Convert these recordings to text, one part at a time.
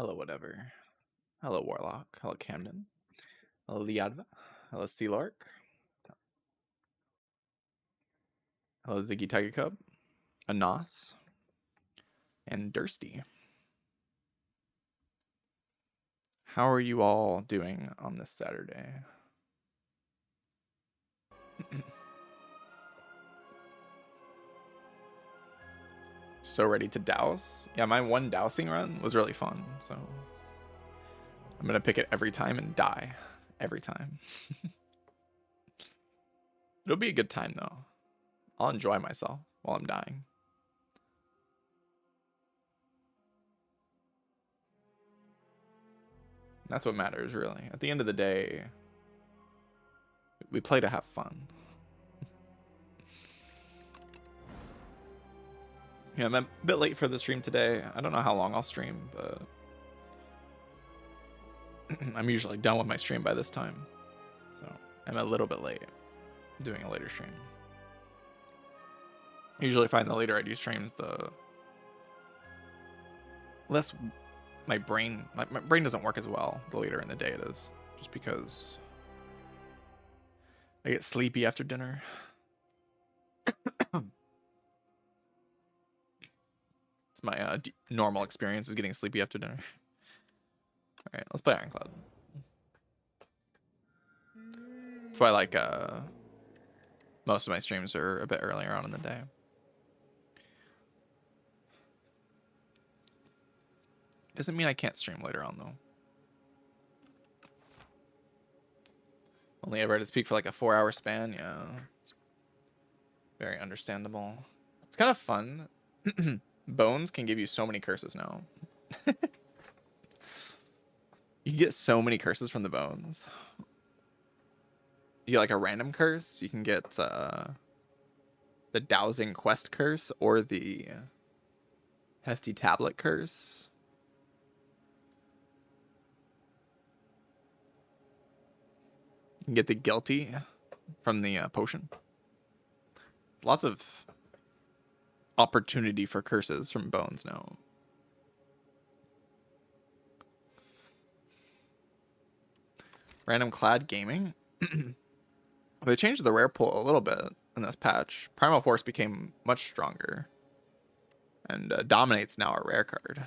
Hello, whatever. Hello, Warlock. Hello, Camden. Hello, Liadva. Hello, Sealark. Hello, Ziggy Tiger Cub. Anas. And Dursty. How are you all doing on this Saturday? So ready to douse? Yeah, my one dowsing run was really fun, so I'm gonna pick it every time and die. Every time. It'll be a good time though. I'll enjoy myself while I'm dying. That's what matters, really. At the end of the day, we play to have fun. Yeah, I'm a bit late for the stream today. I don't know how long I'll stream, but I'm usually done with my stream by this time. So I'm a little bit late doing a later stream. I usually find the later I do streams, the less my brain doesn't work as well the later in the day it is, just because I get sleepy after dinner. It's my normal experience is getting sleepy after dinner. All right, let's play Ironclad. That's why like most of my streams are a bit earlier on in the day. Doesn't mean I can't stream later on though. Only ever had to speak for like a 4-hour span. Yeah, it's very understandable. It's kind of fun. Bones can give you so many curses now. You can get so many curses from the bones. You get like a random curse. You can get the dowsing quest curse or the hefty tablet curse. You can get the guilty from the potion. Lots of opportunity for curses from bones now. Random clad gaming. They changed the rare pool a little bit in this patch. Primal Force became much stronger. And Dominate's now a rare card.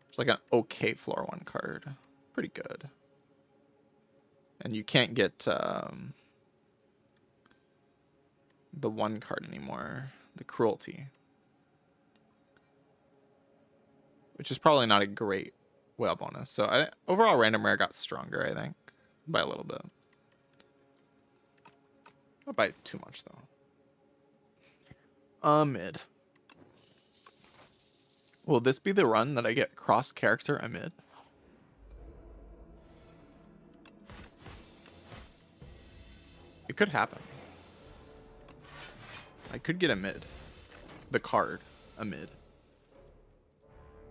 It's like an okay floor 1 card. Pretty good. And you can't get the 1 card anymore. The Cruelty. Which is probably not a great whale bonus. So overall random rare got stronger, I think. By a little bit. Not by too much though. Mid. Will this be the run that I get cross character amid? It could happen. I could get a mid. The card amid.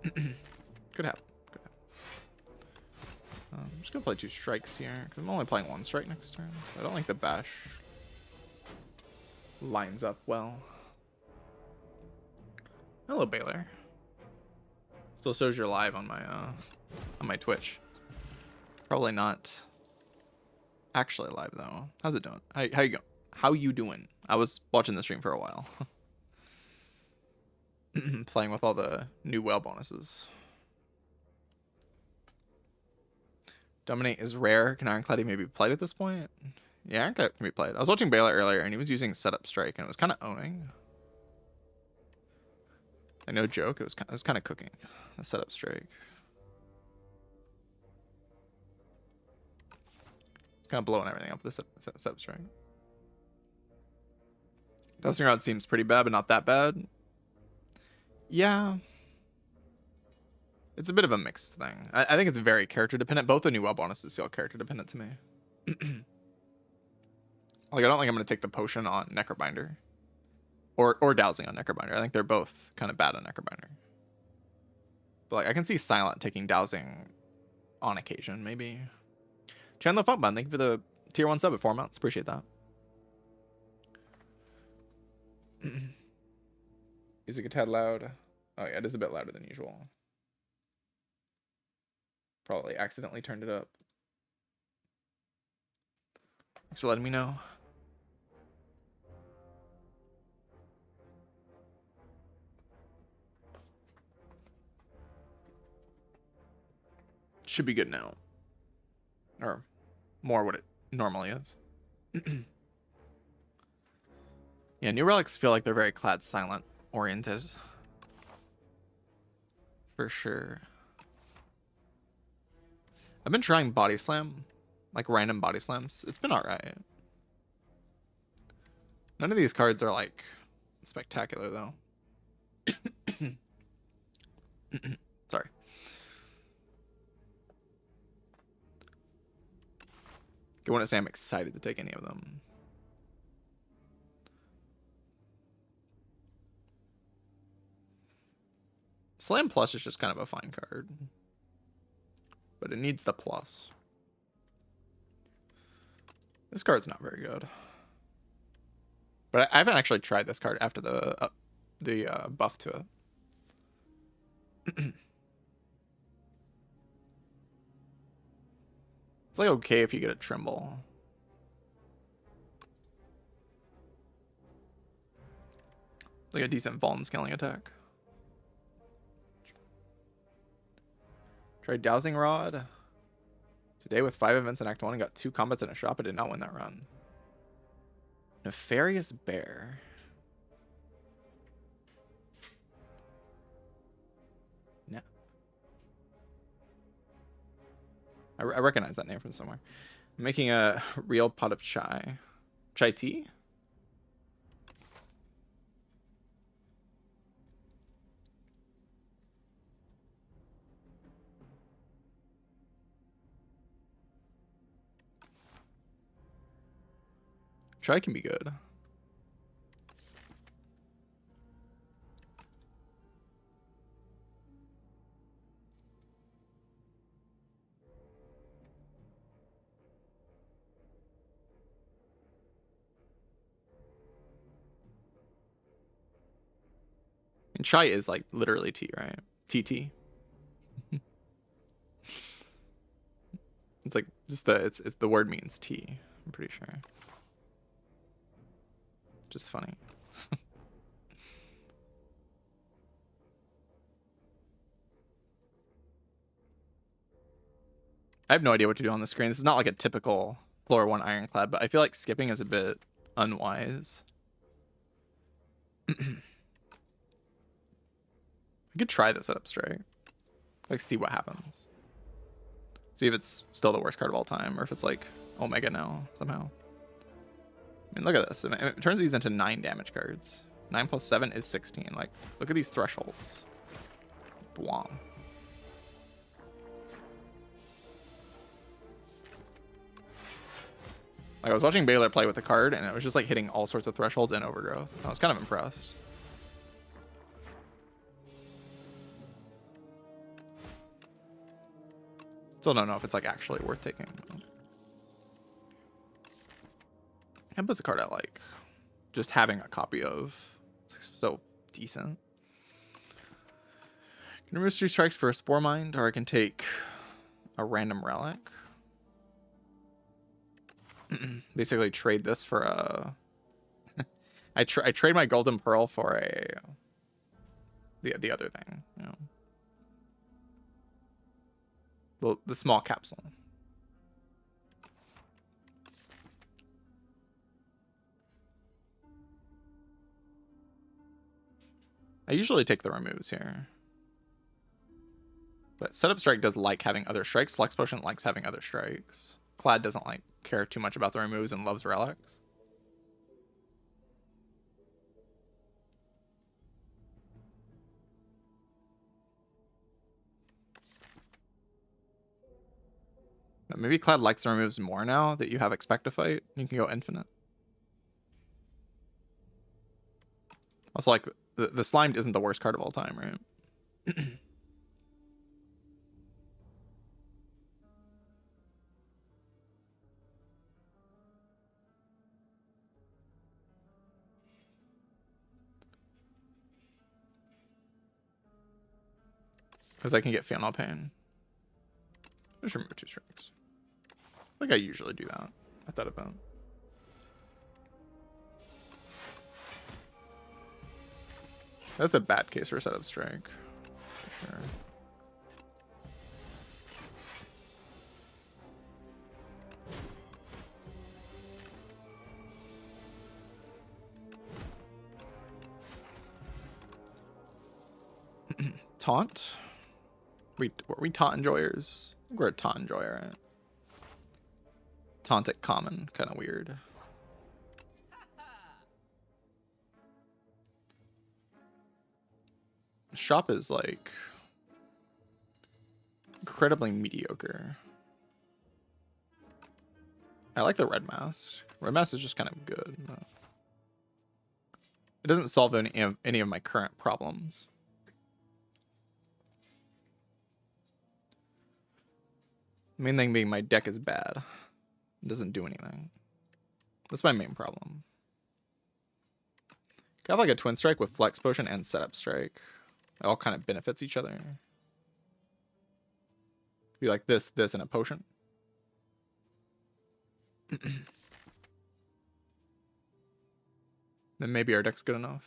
Could happen. I'm just gonna play 2 strikes here because I'm only playing 1 strike next turn. So I don't think the bash lines up well. Hello, Baylor. Still shows you're live on my Twitch. Probably not actually live though. How's it doing? How you go? How you doing? I was watching the stream for a while. Playing with all the new whale bonuses. Dominate is rare. Can Ironclad maybe be played at this point? Yeah, Ironclad can be played. I was watching Baylor earlier and he was using Setup Strike and it was kind of owning. And no joke, it was kind of cooking. The Setup Strike. Kind of blowing everything up with the Setup Strike. Dusting Rod seems pretty bad, but not that bad. Yeah. It's a bit of a mixed thing. I think it's very character dependent. Both the new whale bonuses feel character dependent to me. Like, I don't think I'm going to take the potion on Necrobinder. Or dowsing on Necrobinder. I think they're both kind of bad on Necrobinder. But like, I can see Silent taking dowsing on occasion, maybe. Chandler Funkbun, thank you for the tier 1 sub at 4 months. Appreciate that. Music a tad loud. Oh yeah, it is a bit louder than usual. Probably accidentally turned it up. Thanks for letting me know. Should be good now. Or more what it normally is. Yeah, new relics feel like they're very clad silent oriented. For sure. I've been trying body slam. Like random body slams. It's been alright. None of these cards are like spectacular though. Sorry. I want to say I'm excited to take any of them. Slam Plus is just kind of a fine card. But it needs the plus. This card's not very good. But I haven't actually tried this card after the buff to it. It's like okay if you get a Tremble. Like a decent Vuln scaling attack. Tried Dowsing Rod. Today with 5 events in Act 1 and got 2 combats in a shop. I did not win that run. Nefarious Bear. No. I recognize that name from somewhere. I'm making a real pot of chai. Chai tea? Chai can be good. And chai is like literally tea, right? TT. It's like just it's the word means tea, I'm pretty sure. Just funny. I have no idea what to do on the screen. This is not like a typical floor 1 Ironclad, but I feel like skipping is a bit unwise. I could try this setup straight. Like see what happens. See if it's still the worst card of all time or if it's like Omega now somehow. I mean, look at this. It turns these into 9 damage cards. 9 plus 7 is 16. Like, look at these thresholds. Bwom. Like, I was watching Baylor play with the card, and it was just like hitting all sorts of thresholds and overgrowth. I was kind of impressed. Still don't know if it's like actually worth taking. Kemba's a card I like. Just having a copy of. It's so decent. I can remove 3 strikes for a Spore Mind, or I can take a random relic. Basically trade this for a... I trade my Golden Pearl for a... The other thing, you know. The small capsule. I usually take the removes here. But Setup Strike does like having other strikes. Flex Potion likes having other strikes. Clad doesn't like care too much about the removes and loves relics. But maybe Clad likes the removes more now that you have Expectifite. You can go infinite. Also, like, the Slimed isn't the worst card of all time, right? Because I can get Final Pain. Just remove 2 strikes. Like I usually do that at that event. That's a bad case for setup strike. For sure. Taunt? Were we taunt enjoyers? I think we're a taunt enjoyer, right? Taunt at common, kind of weird. Shop is like incredibly mediocre. I like the red mask. Red mask is just kind of good. It doesn't solve any of my current problems. Main thing being my deck is bad. It doesn't do anything. That's my main problem. I have like a twin strike with flex potion and setup strike. It all kind of benefits each other. Be like this, and a potion. Then maybe our deck's good enough.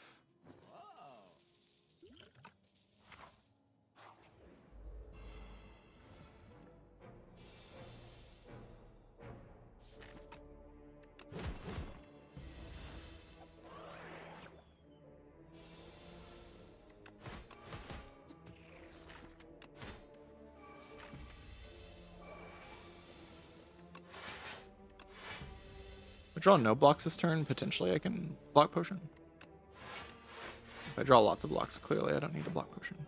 If I draw no blocks this turn, potentially I can block potion. If I draw lots of blocks, clearly I don't need a block potion.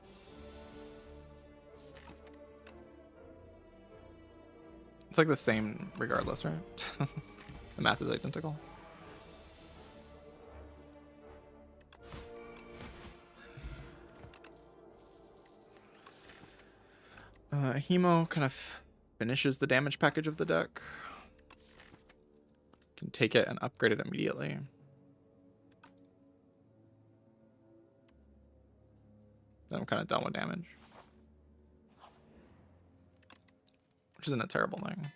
It's like the same regardless, right? The math is identical. Hemo kind of finishes the damage package of the deck. Can take it and upgrade it immediately. Then I'm kind of done with damage. Which isn't a terrible thing.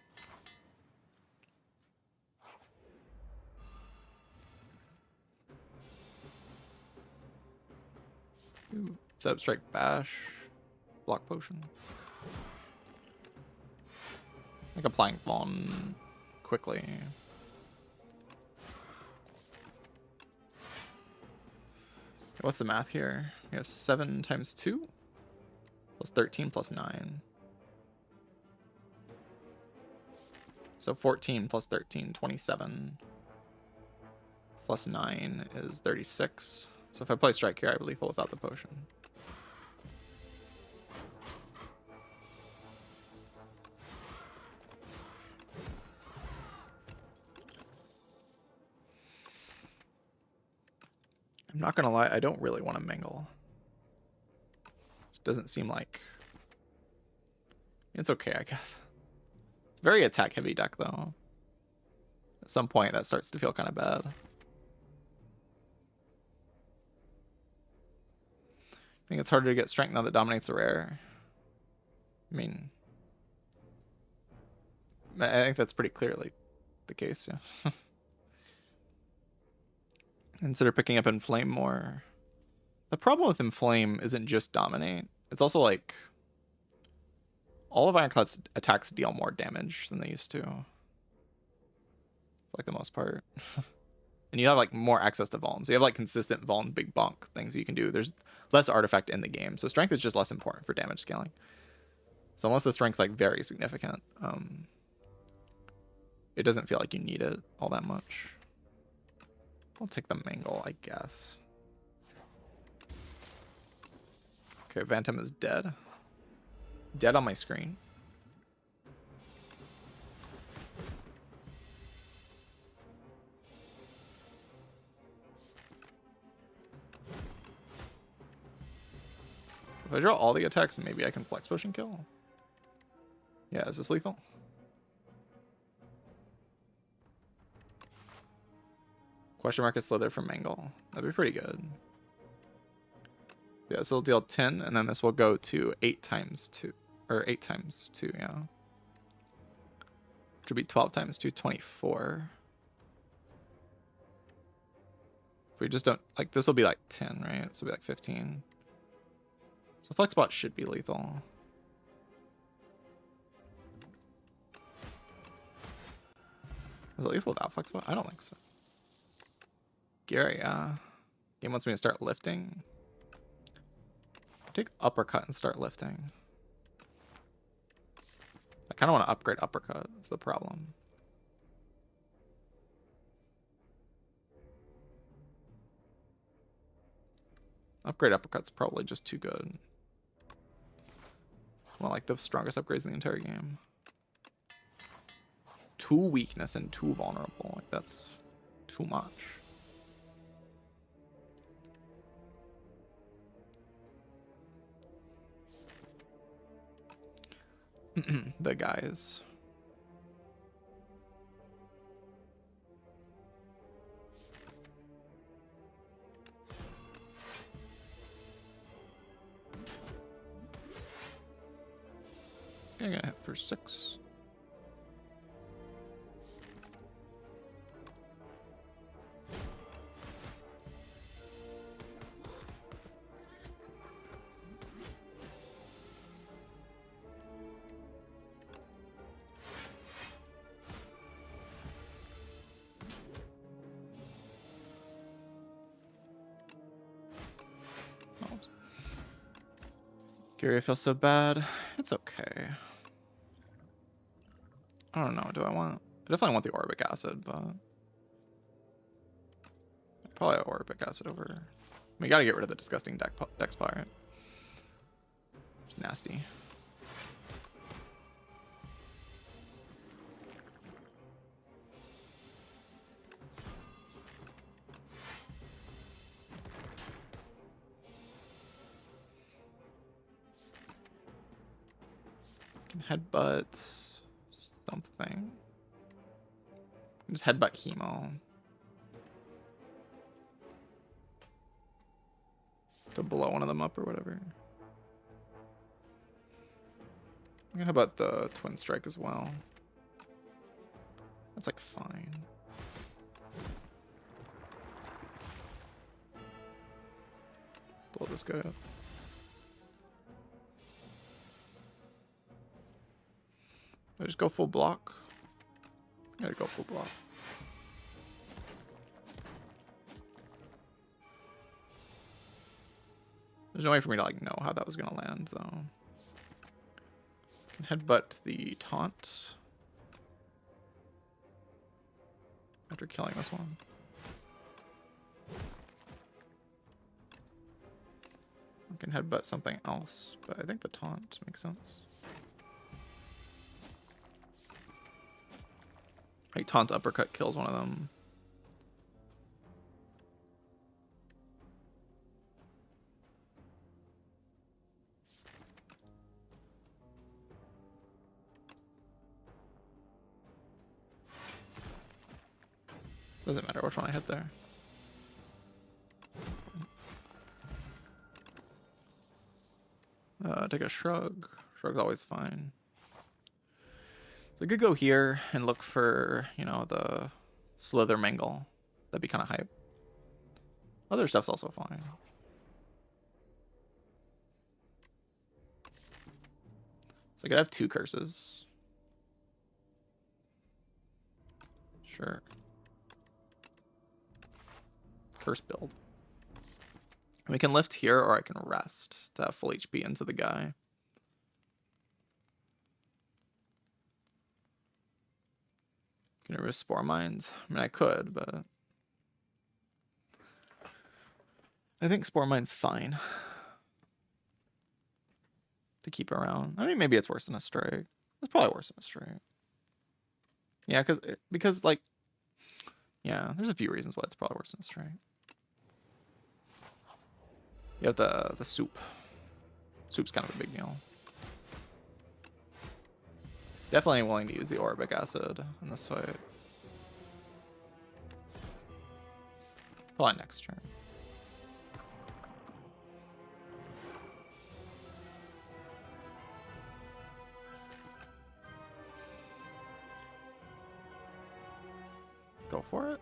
Ooh, setup strike bash. Block potion. Like applying Vaughn quickly. What's the math here? We have 7 times 2 plus 13 plus 9. So 14 plus 13, 27. Plus 9 is 36. So if I play strike here, I have lethal without the potion. I'm not gonna lie, I don't really want to mingle. It doesn't seem like... It's okay, I guess. It's a very attack-heavy deck, though. At some point, that starts to feel kind of bad. I think it's harder to get strength now that dominates a rare. I mean... I think that's pretty clearly the case, yeah. Consider picking up Inflame more. The problem with Inflame isn't just dominate. It's also like all of Ironclad's attacks deal more damage than they used to. For like the most part. And you have like more access to Vuln. So you have like consistent Vuln big bonk things you can do. There's less artifact in the game. So strength is just less important for damage scaling. So unless the strength's like very significant, it doesn't feel like you need it all that much. I'll take the Mangle, I guess. Okay, Vantum is dead. Dead on my screen. If I draw all the attacks, maybe I can Flex Potion kill. Yeah, is this lethal? Question mark is Slither from Mangle. That'd be pretty good. Yeah, so it'll deal 10, and then this will go to 8 times 2. Or 8 times 2, yeah. Which would be 12 times 2, 24. If we just don't... Like, this will be like 10, right? This will be like 15. So Flexbot should be lethal. Is it lethal without Flexbot? I don't think so. Gary, game wants me to start lifting. Take uppercut and start lifting. I kind of want to upgrade uppercut. That's the problem. Upgrade uppercut's probably just too good. Well, like the strongest upgrades in the entire game. 2 weakness and 2 vulnerable. Like that's too much. The guys. I'm gonna hit for 6. Gary, I feel so bad. It's okay. I don't know. Do I want... I definitely want the Orbic Acid, but... Probably Orbic Acid over... I mean, you gotta get rid of the disgusting Dex Pirate. It's nasty. Can headbutt something. Just headbutt Chemo. To blow one of them up or whatever. I'm gonna headbutt the Twin Strike as well. That's like fine. Blow this guy up. I just go full block. I gotta go full block. There's no way for me to like know how that was gonna land though. Can headbutt the taunt after killing this one. I can headbutt something else, but I think the taunt makes sense. Like taunt uppercut kills one of them. Doesn't matter which one I hit there. Take a shrug. Shrug's always fine. So I could go here and look for, you know, the Slither Mangle. That'd be kind of hype. Other stuff's also fine. So I could have 2 curses. Sure. Curse build. We can lift here or I can rest to have full HP into the guy. Can I risk Spore Mines? I mean, I could, but... I think Spore Mine's fine. To keep around. I mean, maybe it's worse than a Strike. It's probably worse than a Strike. Yeah, because like... Yeah, there's a few reasons why it's probably worse than a Strike. You have the soup. Soup's kind of a big deal. Definitely willing to use the Orbic Acid in this fight. Probably next turn. Go for it.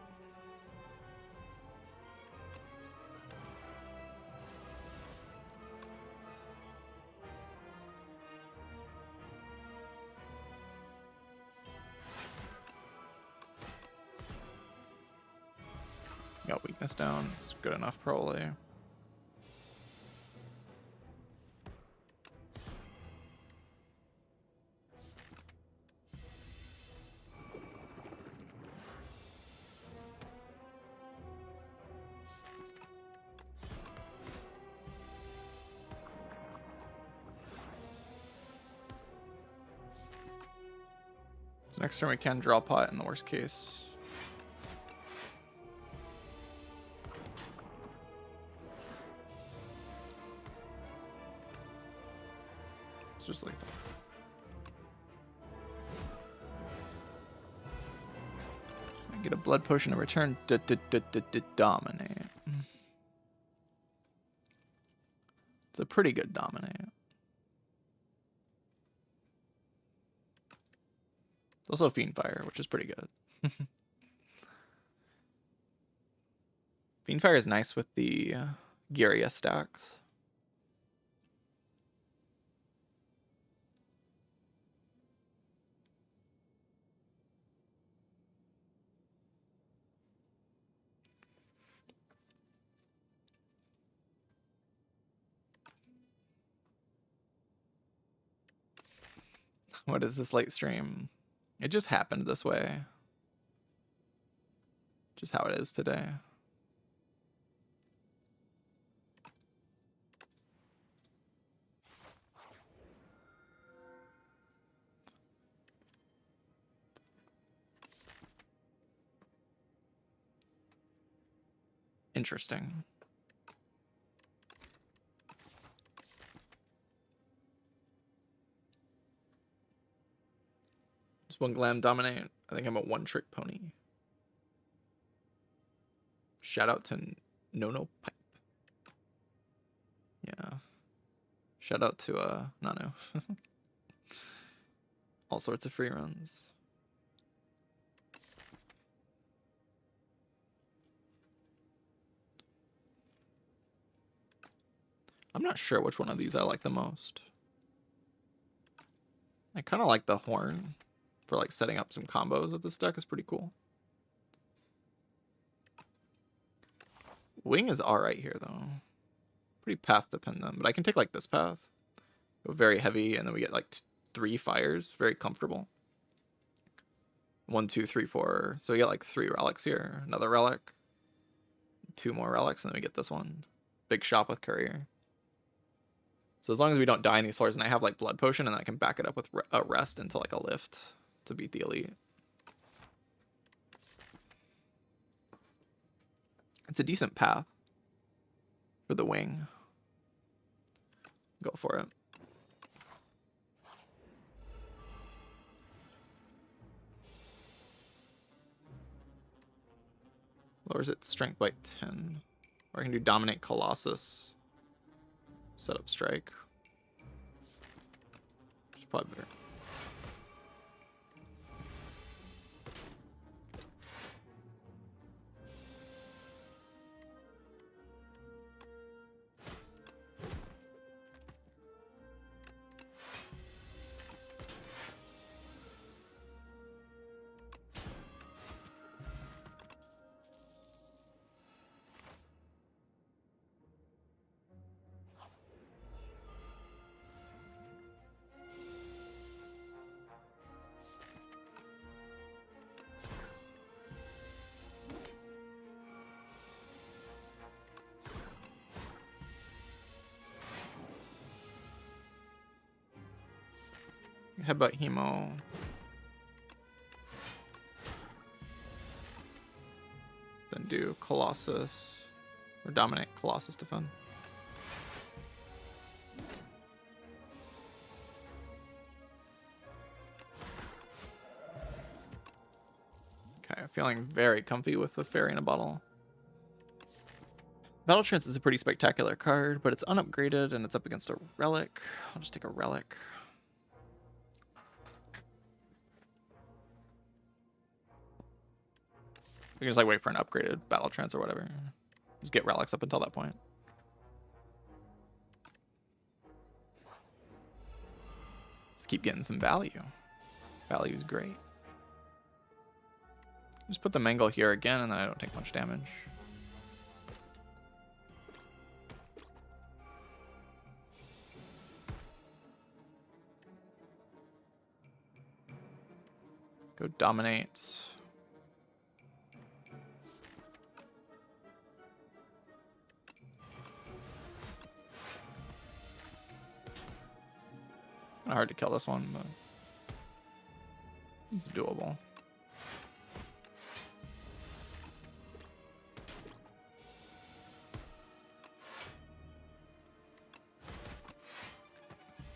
Got weakness down. It's good enough, probably. So next turn we can draw pot in the worst case. It's just like that. I get a blood potion in return. Dominate. It's a pretty good dominate. It's also Fiendfire, which is pretty good. Fiendfire is nice with the Gyria stacks. What is this late stream? It just happened this way. Just how it is today. Interesting. Just one glam dominate. I think I'm a one trick pony. Shout out to Nono Pipe. Yeah. Shout out to Nano. All sorts of free runs. I'm not sure which one of these I like the most. I kind of like the horn for like setting up some combos with this deck. Is pretty cool. Wing is alright here though. Pretty path dependent, but I can take like this path. Go very heavy, and then we get like 3 fires. Very comfortable. 1, 2, 3, 4. So we get like 3 relics here. Another relic. 2 more relics, and then we get this one. Big shop with courier. So as long as we don't die in these floors, and I have like blood potion, and then I can back it up with a rest into like a lift to beat the elite. It's a decent path for the wing. Go for it. Lowers its strength by 10. Or I can do Dominate Colossus. Set up strike. Which is probably better. Headbutt Hemo. Then do Colossus. Or Dominate Colossus defend. Okay, feeling very comfy with the Fairy in a Bottle. Battle Trance is a pretty spectacular card, but it's unupgraded and it's up against a relic. I'll just take a relic. We can just like wait for an upgraded battle trance or whatever. Just get relics up until that point. Just keep getting some value. Value is great. Just put the Mangle here again, and then I don't take much damage. Go dominate. Kinda hard to kill this one, but it's doable.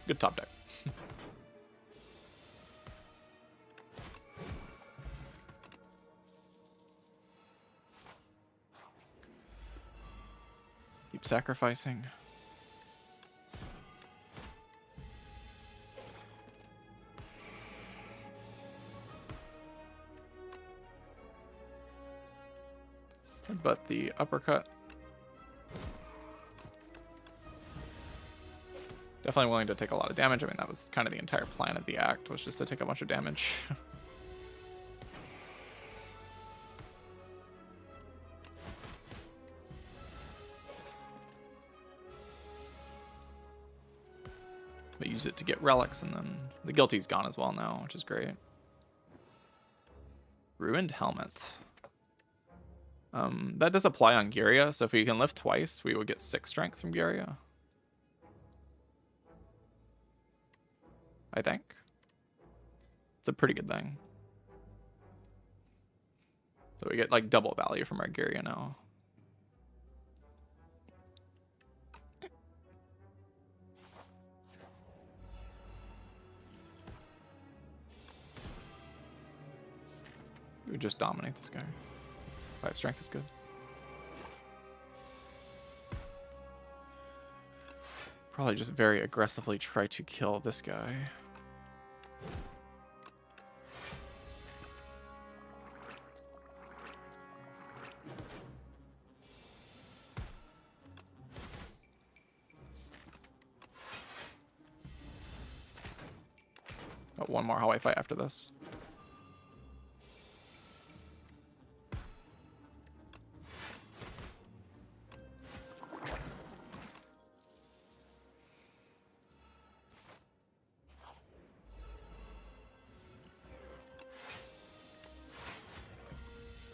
Good top deck. Keep sacrificing. But the uppercut. Definitely willing to take a lot of damage. I mean, that was kind of the entire plan of the act, was just to take a bunch of damage. But use it to get relics, and then the guilty's gone as well now, which is great. Ruined Helmet. That does apply on Giria, so if we can lift twice, we would get 6 strength from Giria. I think. It's a pretty good thing. So we get like double value from our Giria now. We would just dominate this guy. 5 strength is good. Probably just very aggressively try to kill this guy. Got one more hallway fight after this.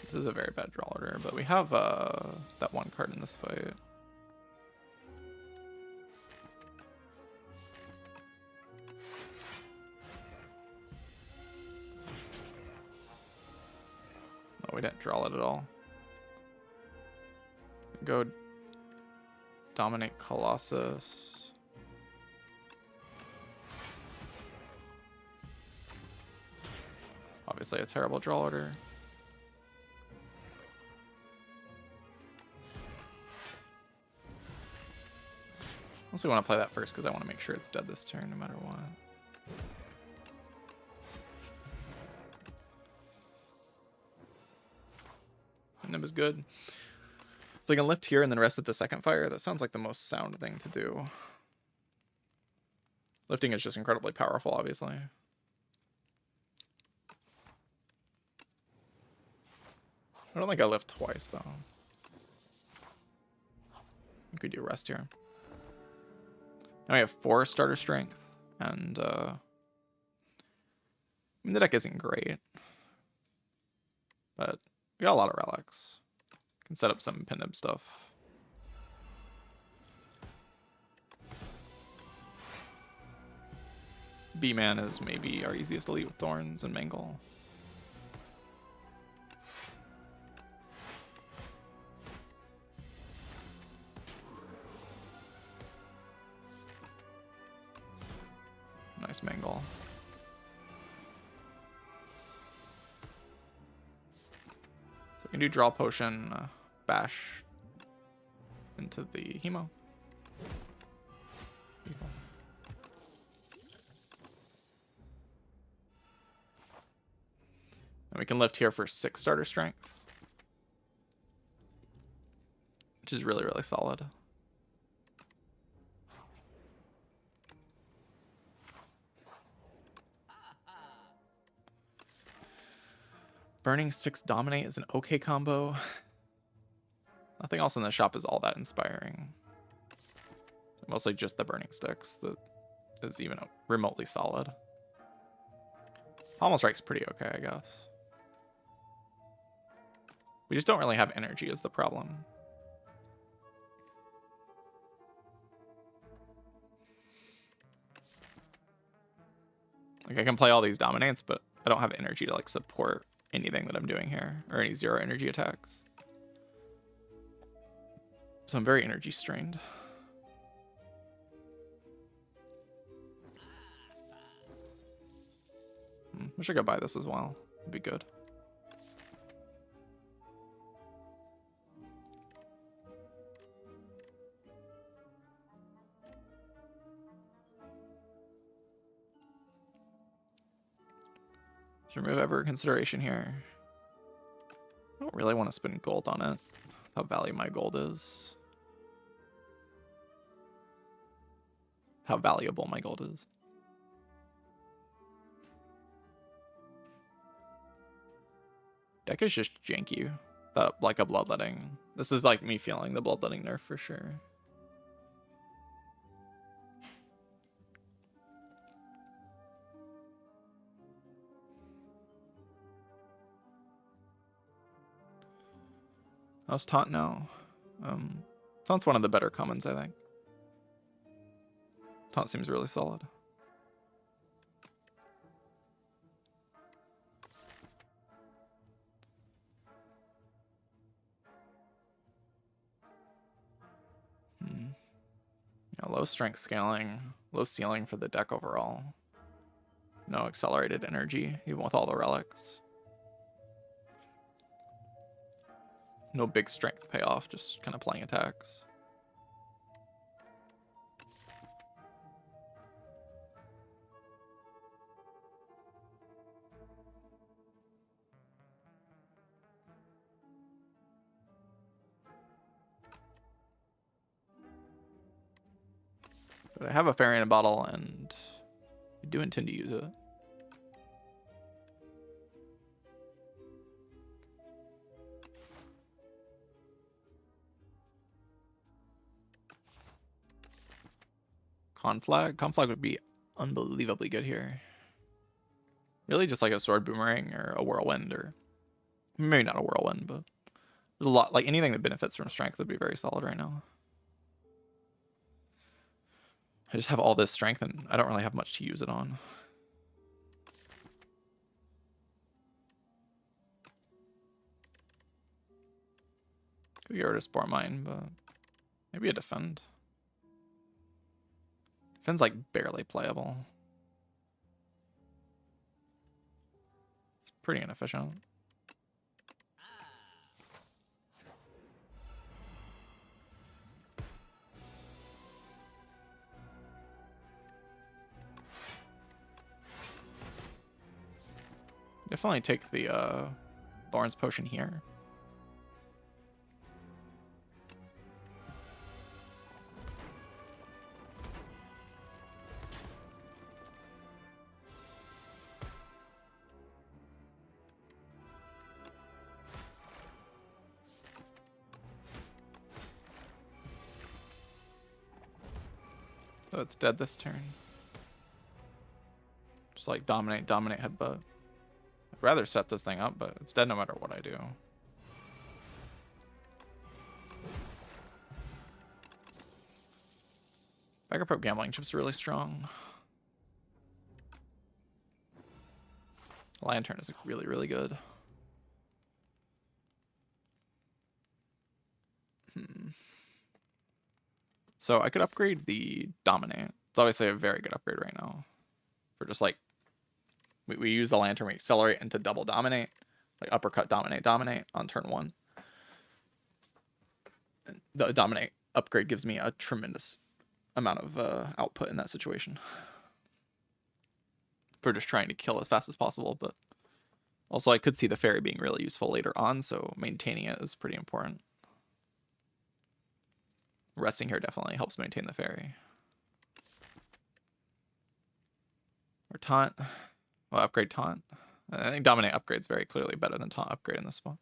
This is a very bad draw order, but we have that one card in this fight. No, we didn't draw it at all. Go dominate Colossus. Obviously a terrible draw order. I also want to play that first because I want to make sure it's dead this turn no matter what. Nim is good. So I can lift here and then rest at the second fire. That sounds like the most sound thing to do. Lifting is just incredibly powerful, obviously. I don't think I lift twice, though. We could do rest here. Now we have 4 starter strength, and I mean, the deck isn't great, but we got a lot of relics. Can set up some Pindem stuff. B-Man is maybe our easiest elite with Thorns and Mangle. Nice Mangle. So we can do Draw Potion, bash into the Hemo. And we can lift here for 6 starter strength. which is really, really solid. Burning Sticks Dominate is an okay combo. Nothing else in the shop is all that inspiring. Mostly just the Burning Sticks that is even remotely solid. Pommel Strike's pretty okay, I guess. We just don't really have energy is the problem. Like, I can play all these Dominates, but I don't have energy to, like, support anything that I'm doing here, or any 0 energy attacks. So I'm very energy strained. Wish I could buy this as well. It'd be good. Should remove ever consideration here. I don't really want to spend gold on it. How valuable my gold is. How valuable my gold is. Deck is just janky. That, like a bloodletting. This is like me feeling the bloodletting nerf for sure. How's Taunt now? Taunt's one of the better commons, I think. Taunt seems really solid. Yeah, low strength scaling, low ceiling for the deck overall. No accelerated energy, even with all the relics. No big strength payoff, just kind of playing attacks. But I have a fairy in a bottle, and I do intend to use it. Conflag? Conflag would be unbelievably good here. Really just like a sword boomerang or a whirlwind, or maybe not a whirlwind, but there's a lot, like anything that benefits from strength would be very solid right now. I just have all this strength and I don't really have much to use it on. Could get rid of Spore Mine, but maybe a defend. Defend's like barely playable. It's pretty inefficient. Definitely take the Thorns Potion here. So it's dead this turn. Just like dominate, headbutt. I'd rather set this thing up, but it's dead no matter what I do. Vagapult Gambling Chip's really strong. Lantern is really, really good. So I could upgrade the Dominate. It's obviously a very good upgrade right now. For just like, we use the Lantern, we accelerate into double Dominate. Like uppercut, dominate on turn 1. And the Dominate upgrade gives me a tremendous amount of output in that situation. For just trying to kill as fast as possible, but also I could see the fairy being really useful later on, so maintaining it is pretty important. Resting here definitely helps maintain the ferry. Or Taunt. Well, upgrade Taunt. I think Dominate upgrade's very clearly better than Taunt upgrade in this spot.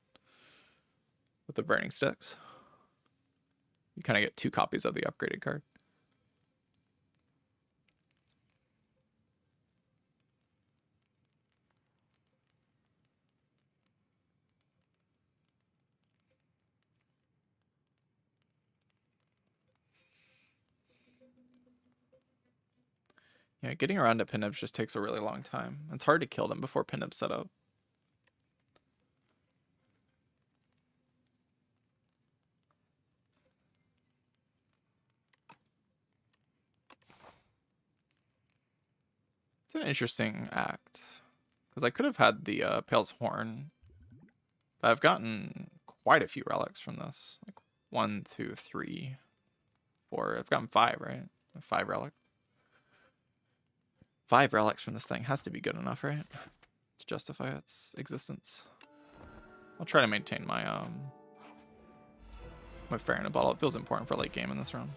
With the Burning Sticks. You kind of get 2 copies of the upgraded card. Yeah, getting around to Pinnibs just takes a really long time. It's hard to kill them before Pinnibs set up. It's an interesting act. Because I could have had the Pale's Horn. But I've gotten quite a few relics from this. Like 1, 2, 3, 4. I've gotten 5, right? 5 relics. 5 relics from this thing has to be good enough, right? To justify its existence. I'll try to maintain my my fair in a bottle. It feels important for late game in this round.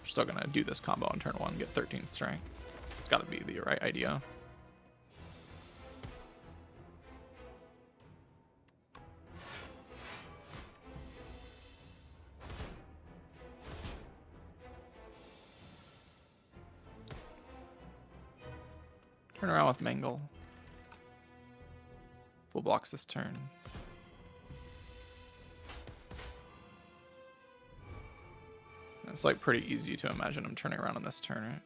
Still gonna do this combo on turn 1, get 13 strength. It's gotta be the right idea. Turn around with Mangle. Full blocks this turn. It's like pretty easy to imagine him turning around on this turn, right?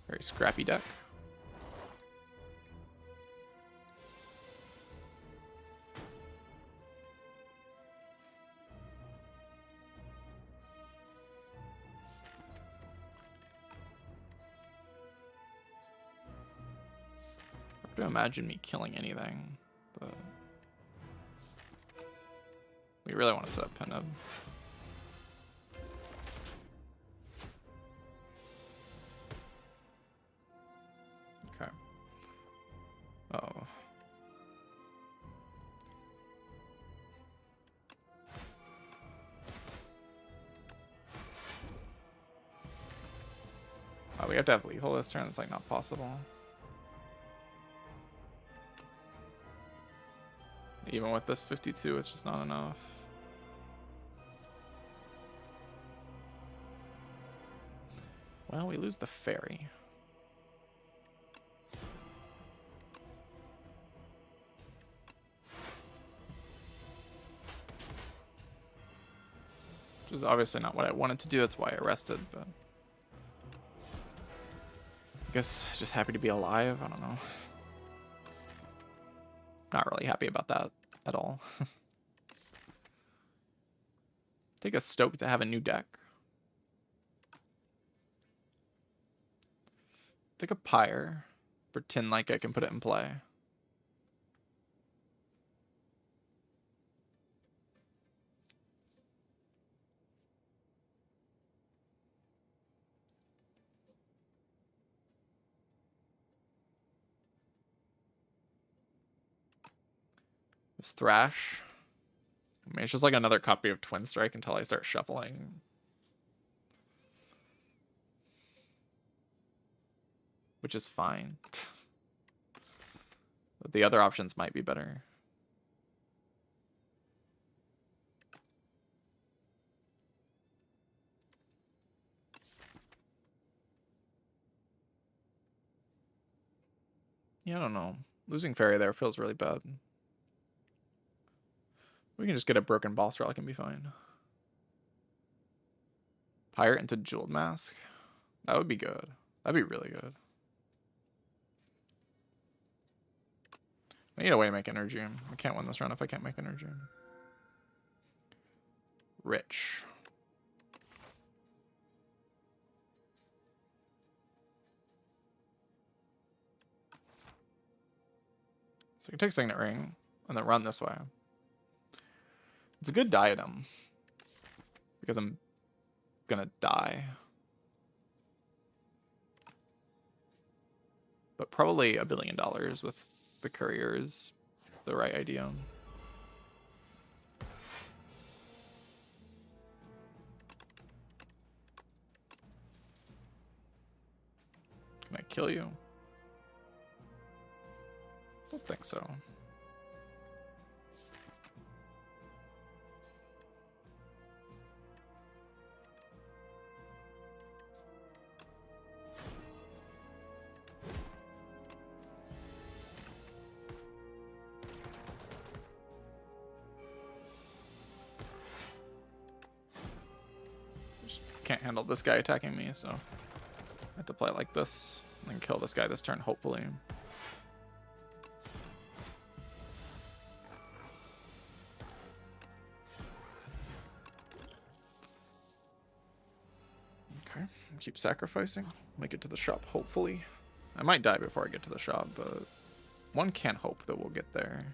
Very scrappy deck. Hard to imagine me killing anything, but we really want to set up Pinnib. Okay. Oh. Oh, we have to have lethal this turn. It's like not possible. Even with this 52, it's just not enough. Well, we lose the ferry. Which is obviously not what I wanted to do. That's why I rested, but I guess just happy to be alive. I don't know. Not really happy about that at all. Take a Stoke to have a new deck. Take a Pyre. Pretend like I can put it in play. This Thrash. I mean, it's just like another copy of Twin Strike until I start shuffling. Which is fine. But the other options might be better. Yeah, I don't know. Losing Fairy there feels really bad. We can just get a broken boss relic and be fine. Pirate into Jeweled Mask. That would be good. That'd be really good. I need a way to make energy. I can't win this round if I can't make energy. Rich. So we can take Signet Ring and then run this way. It's a good diadem because I'm gonna die. But probably $1 billion with the courier is the right idea. Can I kill you? Don't think so. Just can't handle this guy attacking me, so I have to play like this and then kill this guy this turn, hopefully. Okay, keep sacrificing. Make it to the shop, hopefully. I might die before I get to the shop, but one can't hope that we'll get there.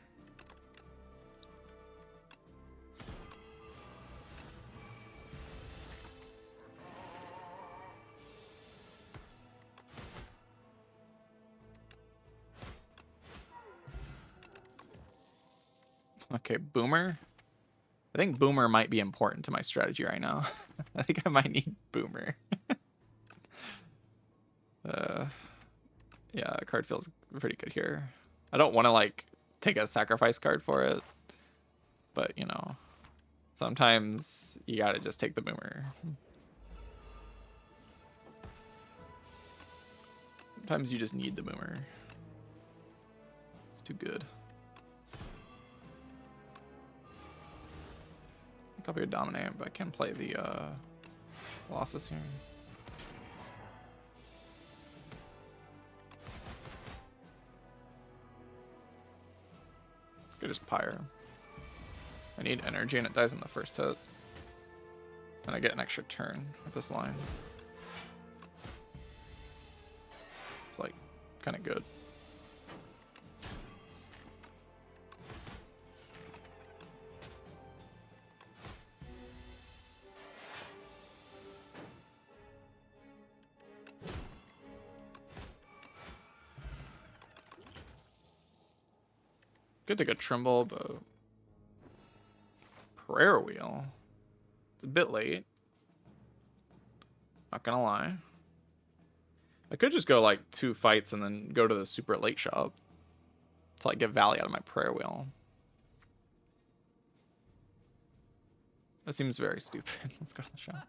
Okay, Boomer. I think Boomer might be important to my strategy right now. I think I might need Boomer. Yeah, card feels pretty good here. I don't want to like take a sacrifice card for it, but you know, sometimes you gotta just take the Boomer. Sometimes you just need the Boomer. It's too good. I'll be a dominate, but I can play the Colossus here. I could just Pyre. I need energy and it dies on the first hit. And I get an extra turn with this line. It's like kind of good. Good to get Tremble, but Prayer Wheel. It's a bit late. Not gonna lie. I could just go like 2 fights and then go to the super late shop to like get Valley out of my Prayer Wheel. That seems very stupid. Let's go to the shop.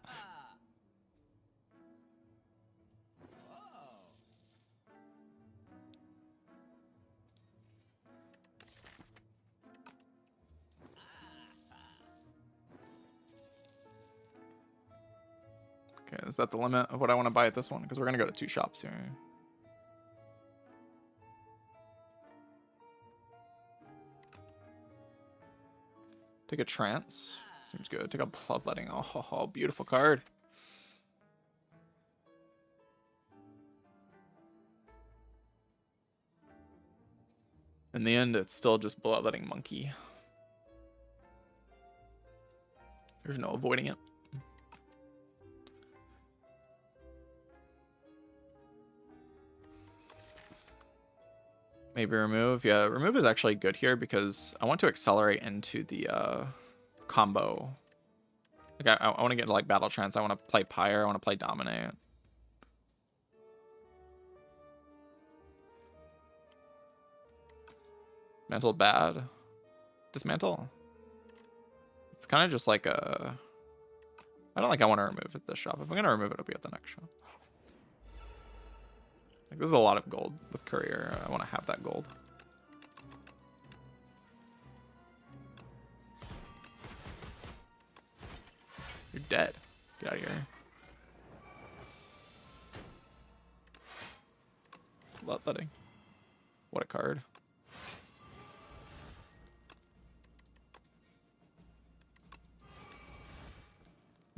Okay, is that the limit of what I want to buy at this one? Because we're going to go to 2 shops here. Take a Trance. Seems good. Take a Bloodletting. Oh, beautiful card. In the end, it's still just Bloodletting Monkey. There's no avoiding it. Maybe remove. Yeah, remove is actually good here because I want to accelerate into the combo. Like I want to get like Battle Trance. I want to play Pyre. I want to play Dominate. Mantle bad. Dismantle. It's kind of just like a... I don't think I want to remove it at this shop. If I'm going to remove it, it'll be at the next shop. Like, this is a lot of gold with Courier. I want to have that gold. You're dead. Get out of here. Bloodletting. What a card.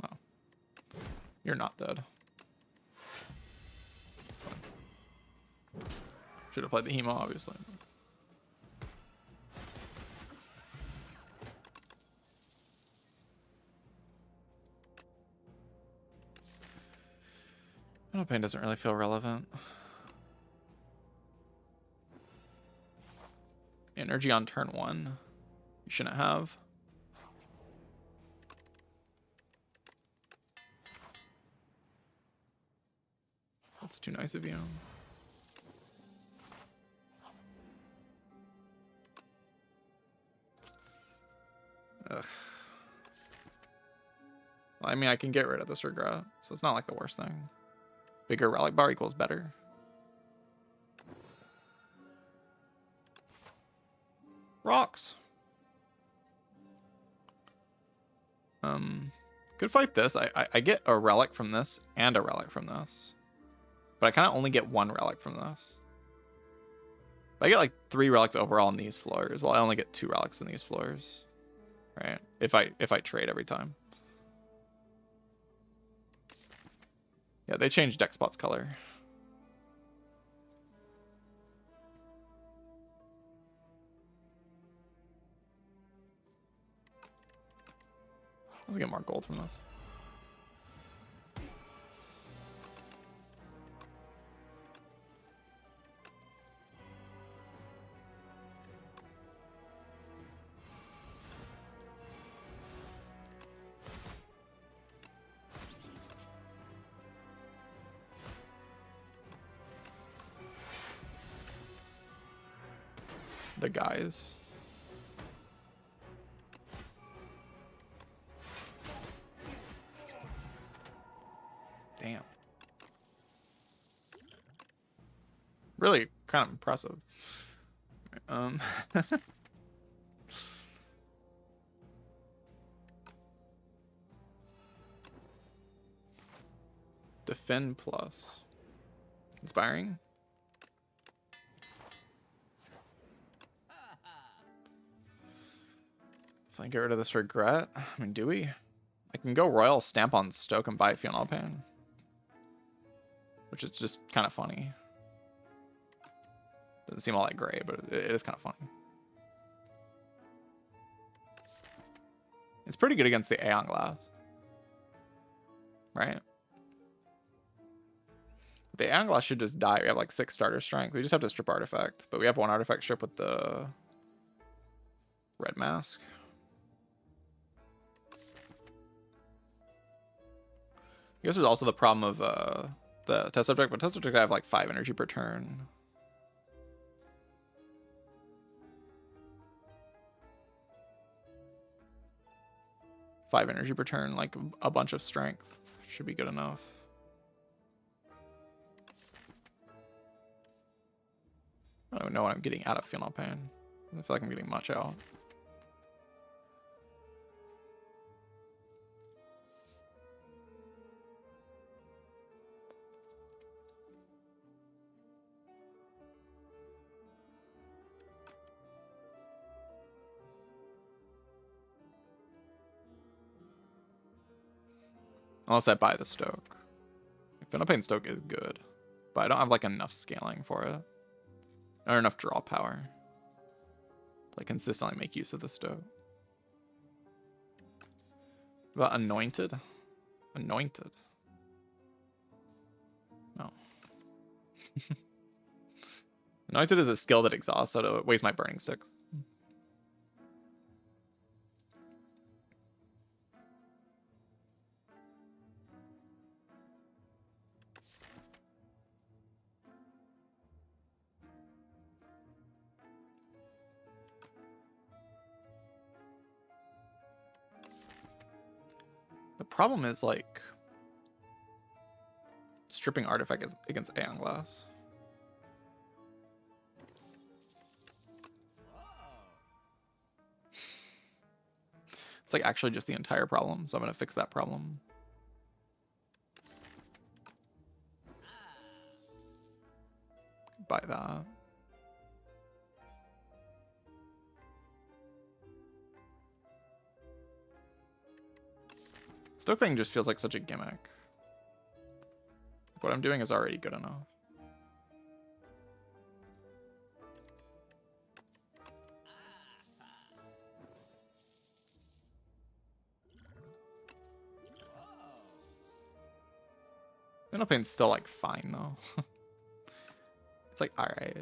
Oh. You're not dead. That's fine. Should have played the Hemo, obviously. Funeral Pain doesn't really feel relevant. Energy on turn 1. You shouldn't have. That's too nice of you. Ugh. Well, I mean, I can get rid of this regret, so it's not like the worst thing. Bigger relic bar equals better. Rocks. Could fight this. I get a relic from this and a relic from this. But I kind of only get one relic from this. But I get like 3 relics overall in these floors. Well, I only get 2 relics in these floors. Right? If I trade every time. Yeah, they changed deck spot's color. Let's get more gold from this. The guys. Damn. Really kind of impressive. Defend plus. Inspiring. If I get rid of this regret, I mean, do we? I can go Royal, stamp on Stoke, and buy Funeral Pain. Which is just kind of funny. Doesn't seem all that great, but it is kind of funny. It's pretty good against the Aeon Glass. Right? The Aeon Glass should just die. We have like 6 starter strength. We just have to strip artifact. But we have 1 artifact strip with the red mask. I guess there's also the problem of the test subject, but test subject I have like 5 energy per turn. Five energy per turn, like a bunch of strength should be good enough. I don't know what I'm getting out of Funeral Pain. I feel like I'm getting much out. Unless I buy the Stoke. Funeral Pain Stoke is good, but I don't have like enough scaling for it. Or enough draw power to like consistently make use of the Stoke. About Anointed? Anointed. No. Anointed is a skill that exhausts, so it wastes my burning sticks. The problem is like stripping artifact against Aeon Glass. It's like actually just the entire problem, so I'm gonna fix that problem. Buy that. Stoke thing just feels like such a gimmick. What I'm doing is already good enough. Window pane's still like fine though. It's like alright.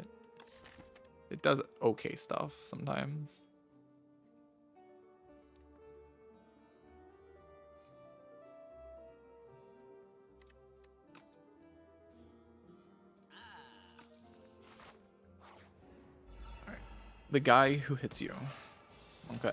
It does okay stuff sometimes. Alright. The guy who hits you. Okay.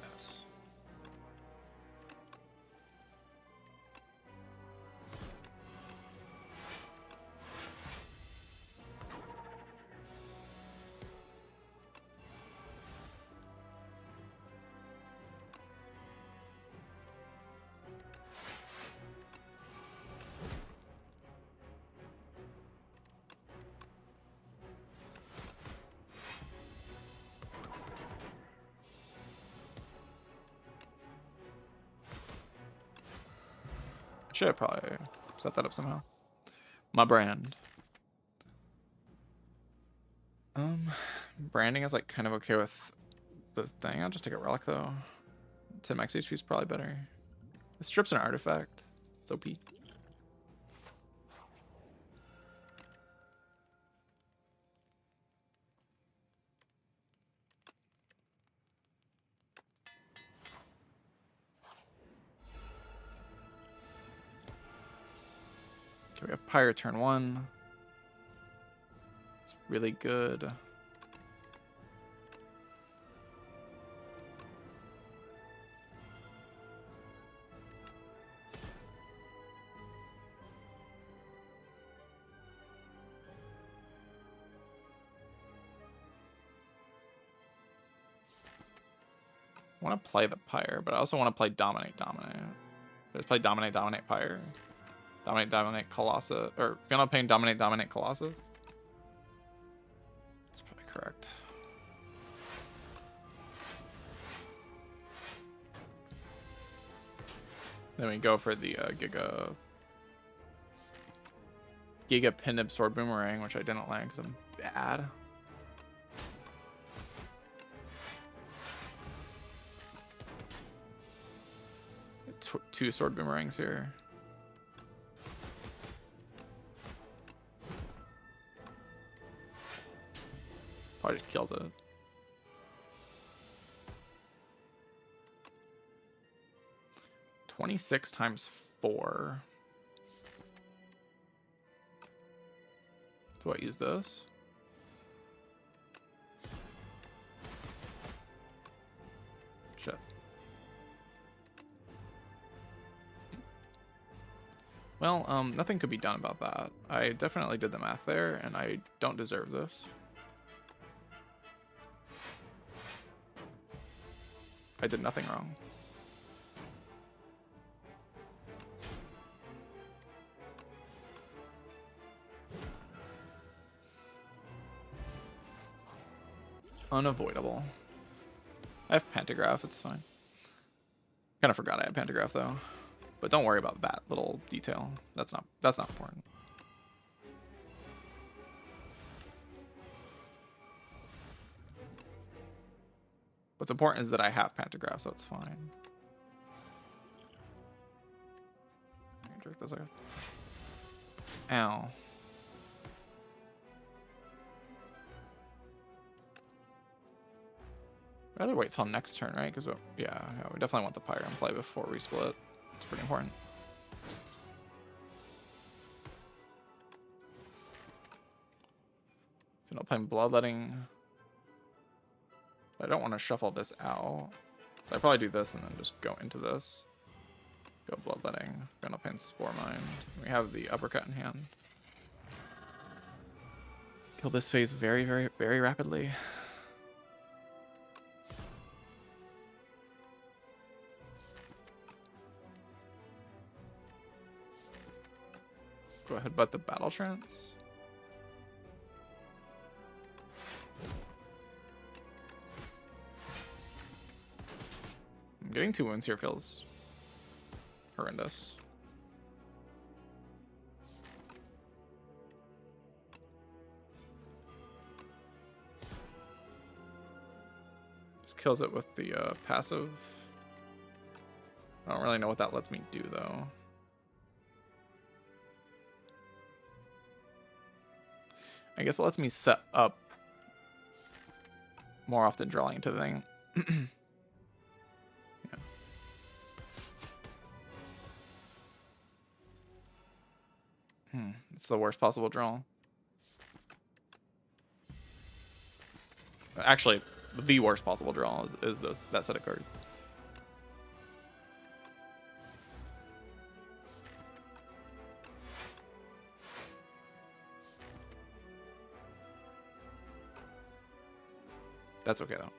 Should have probably set that up somehow. My brand. Branding is like kind of okay with the thing. I'll just take a relic though. 10 max HP is probably better. It strips an artifact. It's OP. Okay, we have Pyre turn 1. It's really good. I want to play the Pyre, but I also want to play Dominate. Let's play Dominate Pyre. Dominate Colossus. Or Final Pain Dominate Colossus. That's probably correct. Then we go for the Giga Pin Absorb Boomerang, which I didn't land because I'm bad. Two sword boomerangs here. Probably kills it. $26 times 4. Do I use this? Shit. Well, nothing could be done about that. I definitely did the math there, and I don't deserve this. I did nothing wrong. Unavoidable. I have Pantograph, it's fine. Kind of forgot I had Pantograph though. But don't worry about that little detail. That's not important. What's important is that I have Pantograph, so it's fine. Jerk this out. Ow. I'd rather wait till next turn, right? Because yeah, we definitely want the Pyre in play before we split. It's pretty important. If you're not playing Bloodletting, I don't want to shuffle this out. So I probably do this and then just go into this. Go Bloodletting. Gonna play Spore Mine. We have the Uppercut in hand. Kill this phase very, very, very rapidly. Go ahead, but the Battle Trance. Getting 2 wounds here feels horrendous. Just kills it with the passive. I don't really know what that lets me do though. I guess it lets me set up more often drawing into the thing. It's the worst possible draw. Actually, the worst possible draw is that set of cards. That's okay though.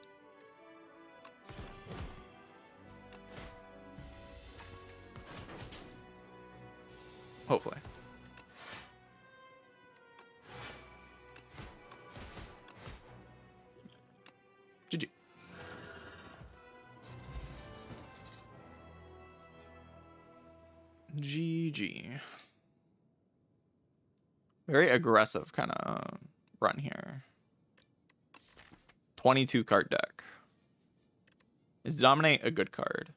Hopefully. GG. GG. Very aggressive kind of run here. 22 card deck. Is Dominate a good card?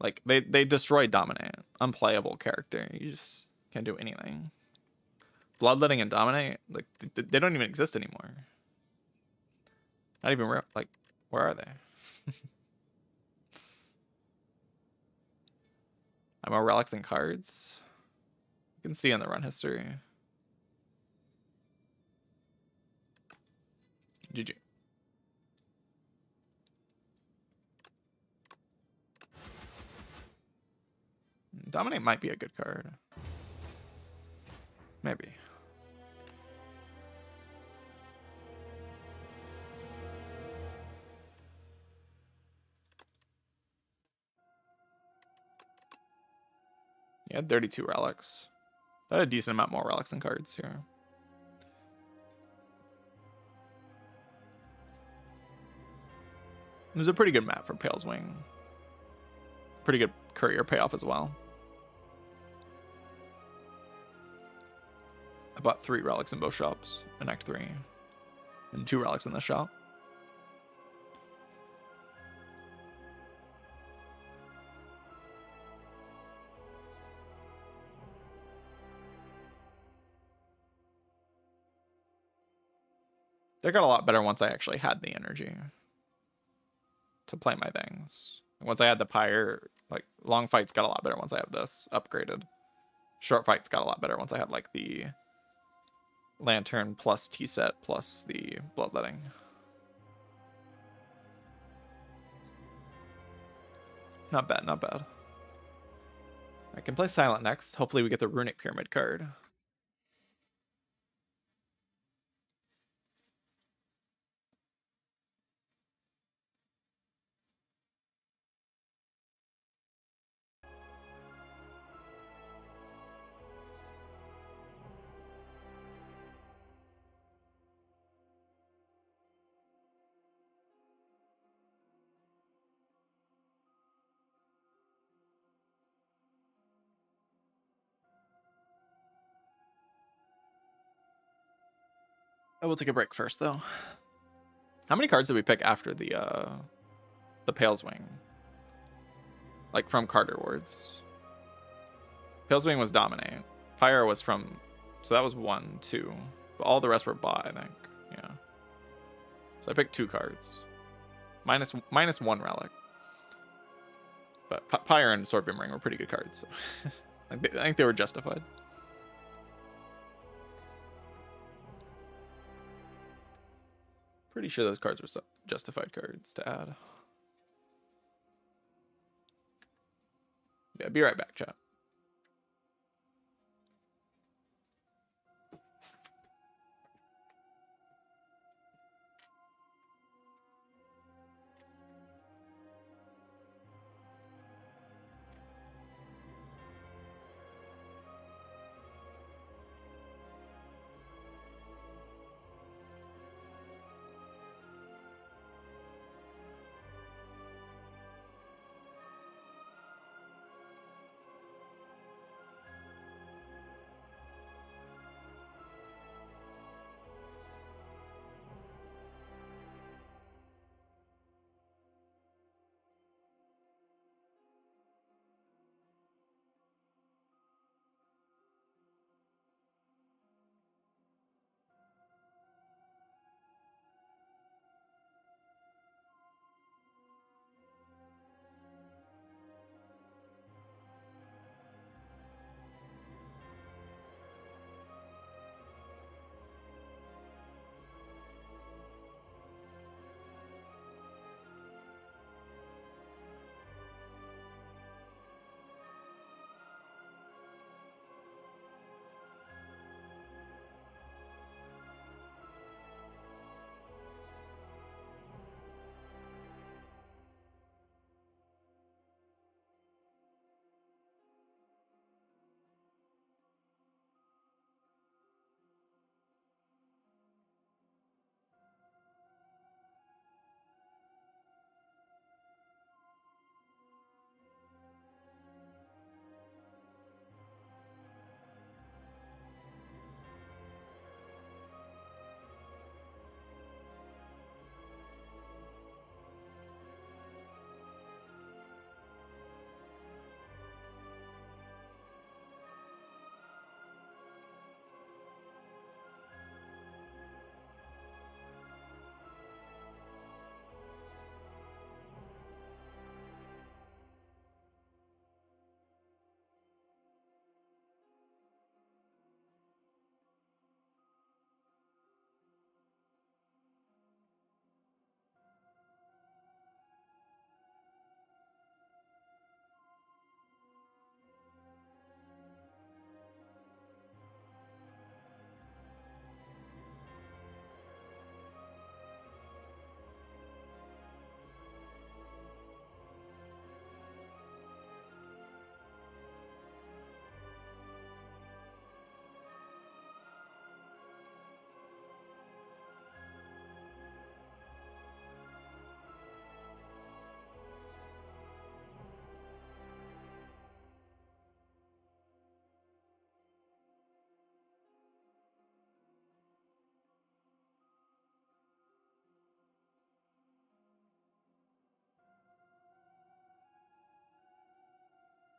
Like, they destroy Dominate. Unplayable character. You just can't do anything. Bloodletting and Dominate, like, they don't even exist anymore. Not even real. Like, where are they? I'm more relics than cards. You can see in the run history. GG. Dominate might be a good card. Maybe. Yeah, 32 relics. I had a decent amount more relics than cards here. It was a pretty good map for Pale's Wing. Pretty good courier payoff as well. I bought 3 relics in both shops in Act 3. And 2 relics in this shop. They got a lot better once I actually had the energy to play my things. Once I had the Pyre, like, long fights got a lot better once I have this upgraded. Short fights got a lot better once I had, like, the Lantern plus T-set plus the Bloodletting. Not bad, not bad. I can play Silent next. Hopefully we get the Runic Pyramid card. I will take a break first, though. How many cards did we pick after the Pale's Wing? Like, from card rewards. Pale's Wing was Dominate. Pyre was from... So that was 1, 2. But all the rest were bought, I think. Yeah. So I picked 2 cards. Minus 1 relic. But Pyre and Swordbeam Ring were pretty good cards. So I think they were justified. Pretty sure those cards were justified cards to add. Yeah, be right back, chat.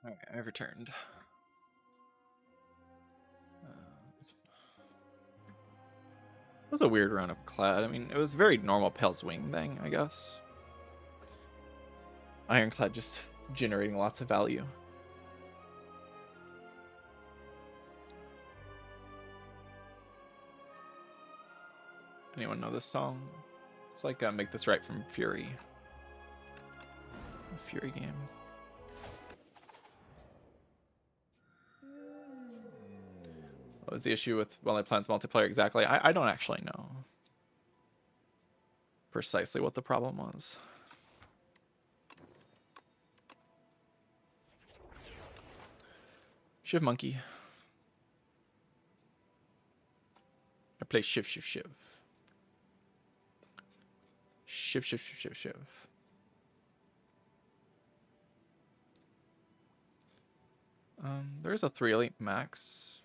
Okay, I've returned. It was a weird run of Clad. I mean, it was a very normal Pale's Wing thing, I guess. Ironclad just generating lots of value. Anyone know this song? It's like Make This Right from Fury. A Fury game. What was the issue with Wildlife Plants multiplayer exactly? I don't actually know precisely what the problem was. Shiv Monkey. I play Shiv. Shiv. There's a 3 elite max.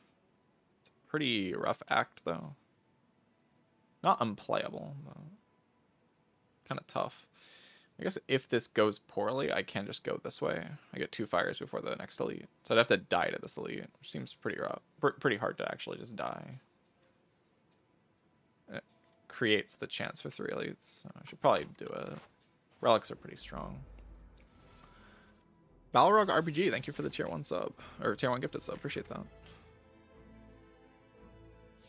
It's a pretty rough act though. Not unplayable, but kind of tough. I guess if this goes poorly, I can just go this way. I get 2 fires before the next elite. So I'd have to die to this elite, which seems pretty rough. Pretty hard to actually just die. It creates the chance for 3 elites. So I should probably do it. Relics are pretty strong. Balrog RPG, thank you for the tier 1 sub. Or tier 1 gifted sub, appreciate that.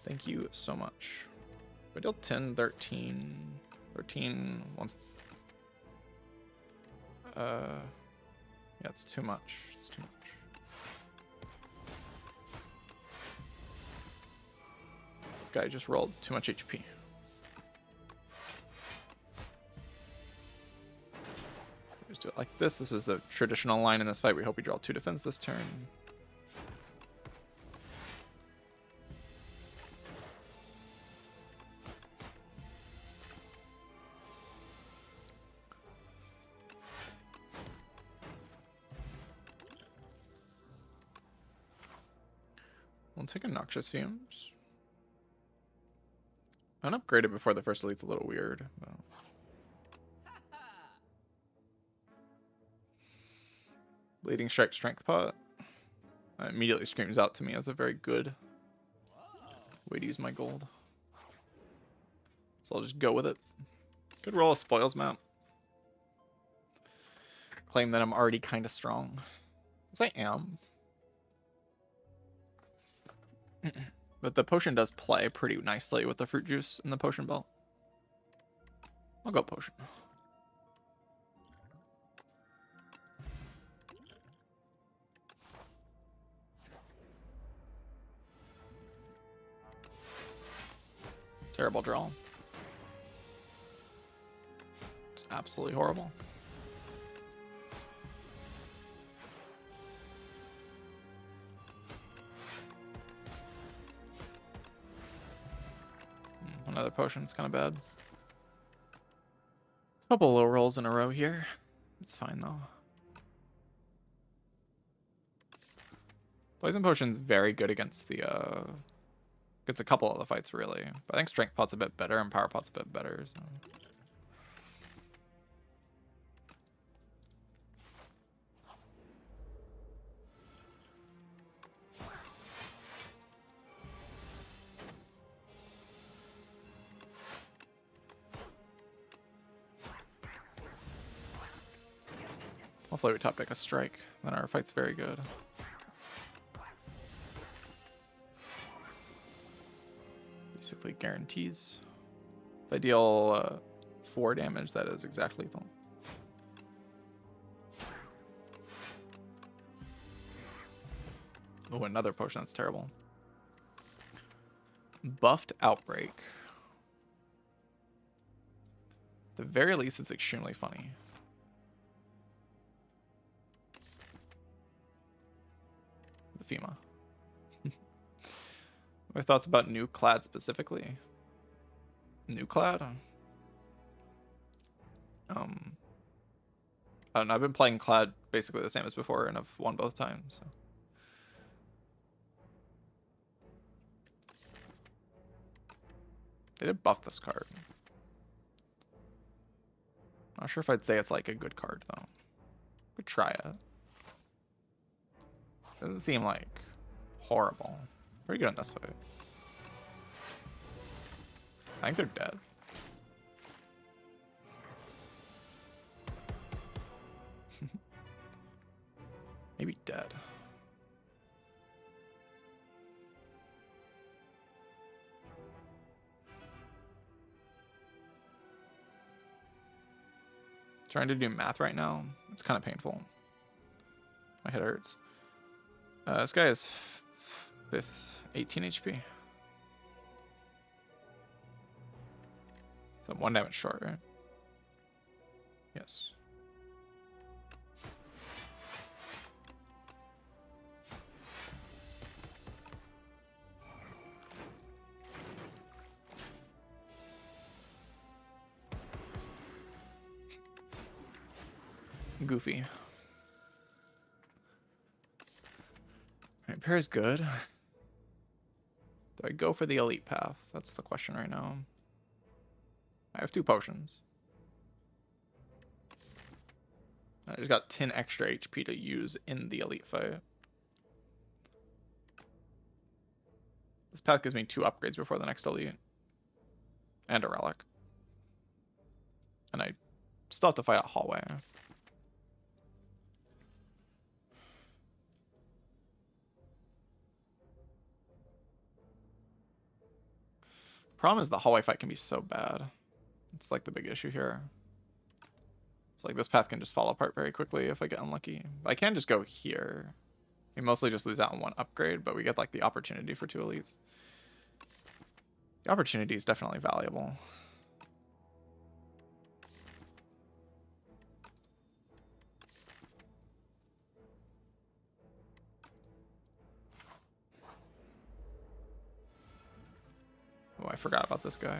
Thank you so much. We deal 10, 13. 13 once. Yeah, it's too much. It's too much. This guy just rolled too much HP. Just do it like this. This is the traditional line in this fight. We hope we draw 2 defense this turn. We'll take a Noxious Fumes. Unupgraded before the first elite's a little weird. But... Bleeding Strike Strength Pot. Immediately screams out to me as a very good way to use my gold. So I'll just go with it. Good roll of Spoils map. Claim that I'm already kind of strong. Yes, I am. But the potion does play pretty nicely with the fruit juice and the potion belt. I'll go potion. Terrible draw. It's absolutely horrible. Another potion's kind of bad. Couple low rolls in a row here. It's fine though. Poison potion's very good against the gets a couple of the fights really. But I think Strength Pot's a bit better and Power Pot's a bit better. So. Hopefully we top deck a strike, then our fight's very good. Basically guarantees. If I deal 4 damage, that is exactly lethal. Oh, another potion, that's terrible. Buffed Outbreak. At the very least, it's extremely funny. FEMA. My thoughts about new Clad specifically. New Clad? I don't know, I've been playing Clad basically the same as before and I've won both times. So. They did buff this card. Not sure if I'd say it's like a good card though. Could try it. Doesn't seem like horrible. Pretty good in this fight. I think they're dead. Maybe dead. Trying to do math right now. It's kind of painful. My head hurts. This guy is 18 HP. So 1 damage short, right? Yes. Goofy. Alright, pair is good. Do I go for the elite path? That's the question right now. I have 2 potions. I just got 10 extra HP to use in the elite fight. This path gives me 2 upgrades before the next elite. And a relic. And I still have to fight a hallway. Problem is the hallway fight can be so bad. It's like the big issue here. So like this path can just fall apart very quickly if I get unlucky. But I can just go here. We mostly just lose out on 1 upgrade, but we get like the opportunity for 2 elites. The opportunity is definitely valuable. Oh, I forgot about this guy.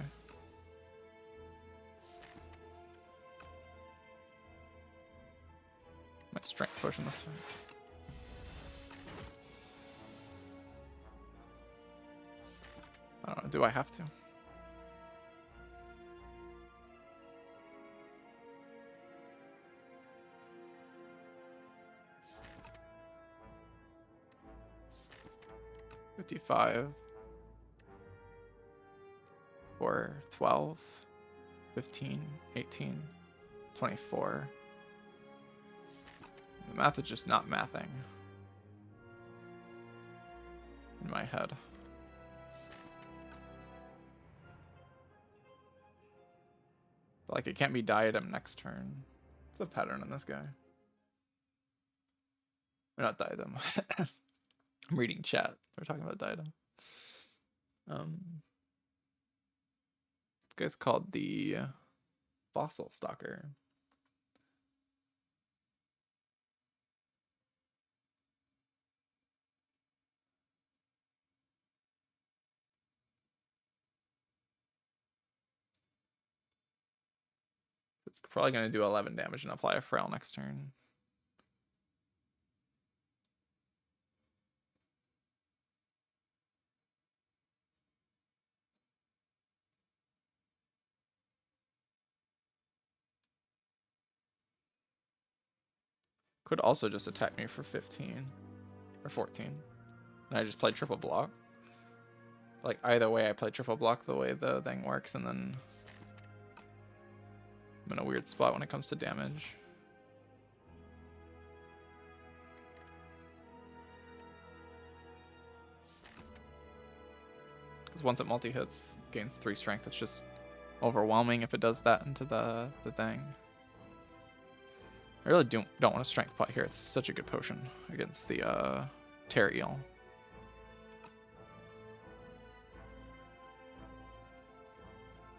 My strength potion this time. I don't know, do I have to? $55 for 12, 15, 18, 24. The math is just not mathing in my head. Like it can't be diadem next turn. What's the pattern on this guy? Or not diadem. I'm reading chat. We're talking about diadem. This guy's called the Fossil Stalker. It's probably going to do 11 damage and apply a Frail next turn. Could also just attack me for 15 or 14. And I just play triple block. Like either way, I play triple block the way the thing works, and then I'm in a weird spot when it comes to damage. Because once it multi-hits, gains 3 strength. It's just overwhelming if it does that into the thing. I really don't want a strength pot here. It's such a good potion against the Terra Eel.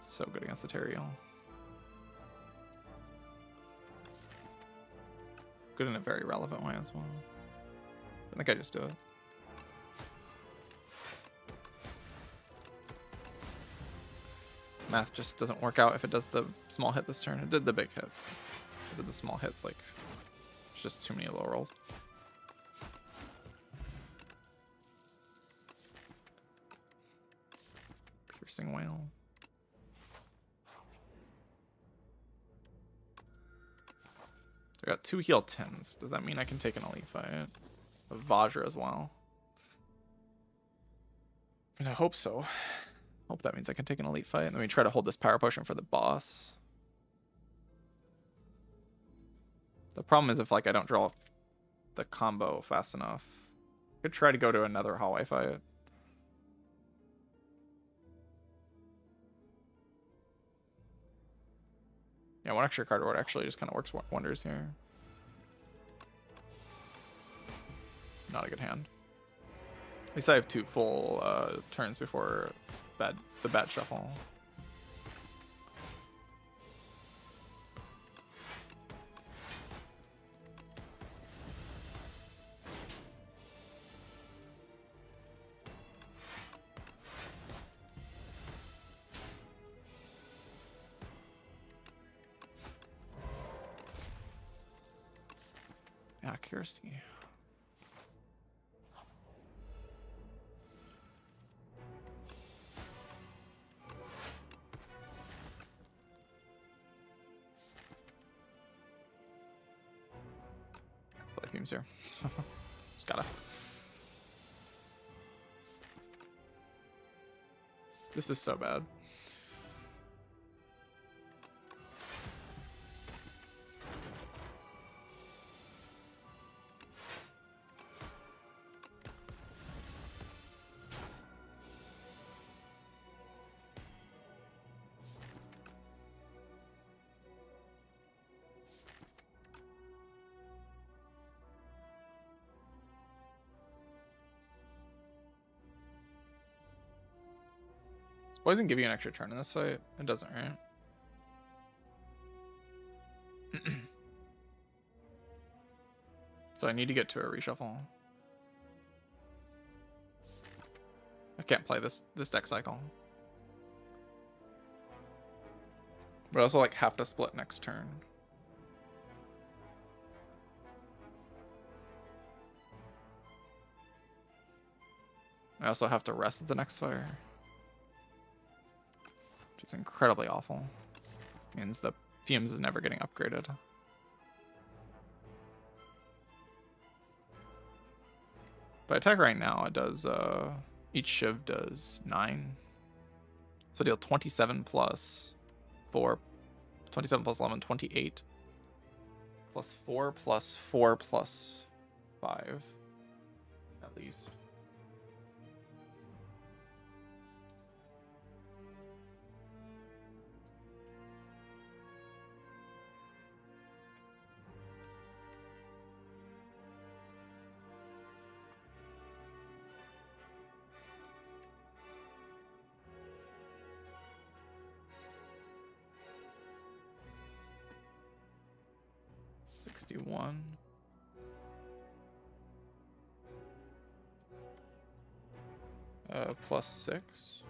So good against the Terra Eel. Good in a very relevant way as well. I think I just do it. Math just doesn't work out if it does the small hit this turn. It did the big hit. It did the small hits, like, it's just too many low rolls. Piercing Whale. I got 2 heal 10s. Does that mean I can take an elite fight? Vajra as well. I mean, I hope so. Hope that means I can take an elite fight. And then we try to hold this power potion for the boss. The problem is if like I don't draw the combo fast enough. I could try to go to another hallway fight. Yeah, one extra card would actually just kind of works wonders here. It's not a good hand. At least I have 2 full turns before the bad shuffle. Accuracy. Play fumes here. Just gotta. This is so bad. Poison give you an extra turn in this fight? It doesn't, right? So I need to get to a reshuffle. I can't play this deck cycle. But I also like have to split next turn. I also have to rest the next fire. Which is incredibly awful. Means the fumes is never getting upgraded. If I attack right now, it does each shiv does 9. So deal 27 plus 4. 27 plus 11, 28. Plus 4 plus 4 plus 5. At least. $61. Plus 6.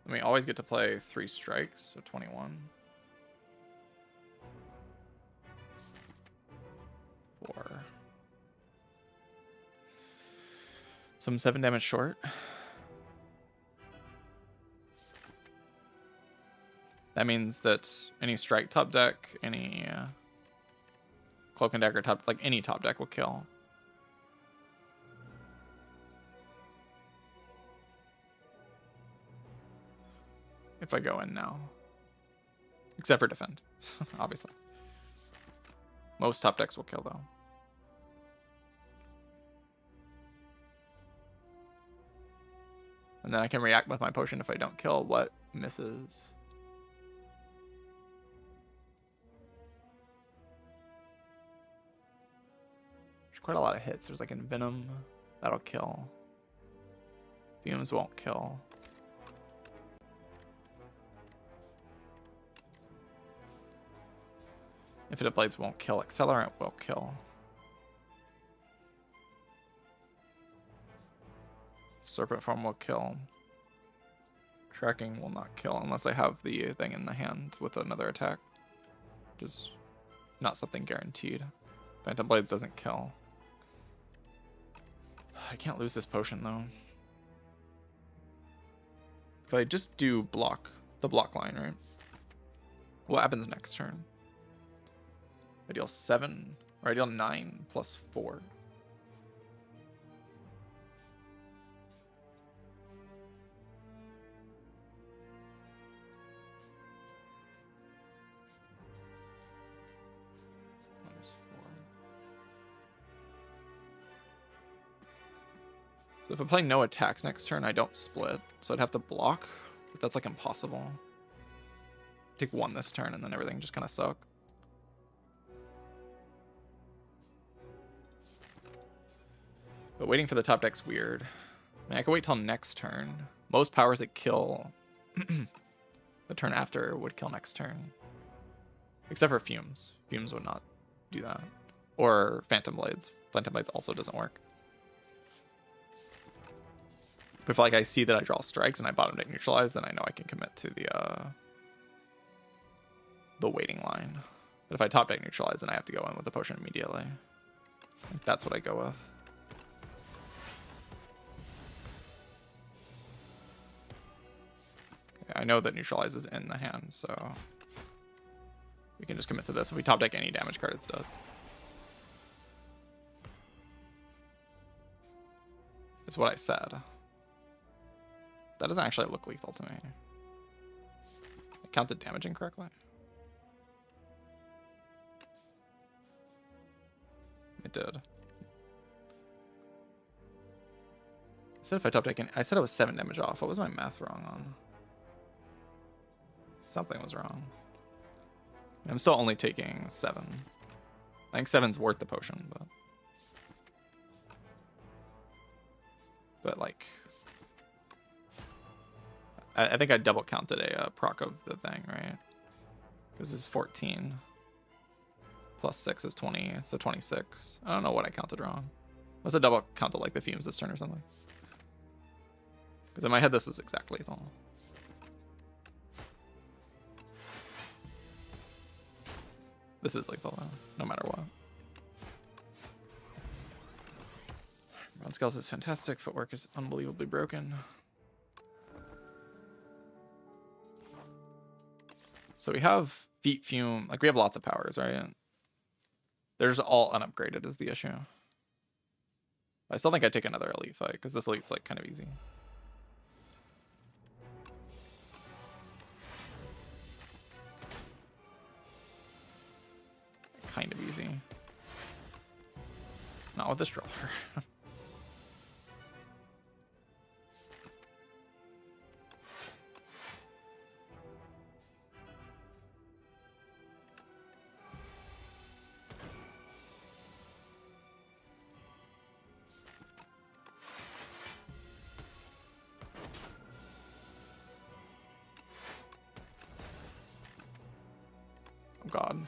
And we always get to play 3 strikes, so 21. 4. So I'm 7 damage short. That means that any strike top deck, any cloak and dagger top, like any top deck will kill. If I go in now. Except for defend, obviously. Most top decks will kill though. And then I can react with my potion if I don't kill what misses. There's quite a lot of hits. There's like Envenom, that'll kill. Fumes won't kill. Infinite Blades won't kill. Accelerant will kill. Serpent Form will kill. Tracking will not kill unless I have the thing in the hand with another attack. Which is not something guaranteed. Phantom Blades doesn't kill. I can't lose this potion though. If I just do block, the block line, right? What happens next turn? I deal 7, or I deal 9 plus 4. So if I play no attacks next turn, I don't split. So I'd have to block, but that's like impossible. Take 1 this turn and then everything just kind of suck. But waiting for the top deck's weird. I mean, I could wait till next turn. Most powers that kill the turn after would kill next turn. Except for Fumes. Fumes would not do that. Or Phantom Blades. Phantom Blades also doesn't work. But if like I see that I draw strikes and I bottom deck neutralize, then I know I can commit to the waiting line. But if I top deck neutralize, then I have to go in with the potion immediately. That's what I go with. Okay, I know that neutralize is in the hand, so we can just commit to this. If we top deck any damage card, it's dead. Is what I said. That doesn't actually look lethal to me. I counted damage incorrectly. It did. I said if I top deck, I said I was 7 damage off. What was my math wrong on? Something was wrong. I'm still only taking 7. I think 7's worth the potion, but like, I think I double counted a proc of the thing, right? This is 14 plus 6 is 20, so 26. I don't know what I counted wrong. Must have double counted like the Fumes this turn or something. Because in my head this is exactly lethal. This is lethal though, no matter what. Bronze Skulls is fantastic. Footwork is unbelievably broken. So we have Feet Fume. Like, we have lots of powers, right? They're just all unupgraded is the issue. I still think I'd take another elite fight, because this elite's, like, kind of easy. Kind of easy. Not with this drawer. Oh god.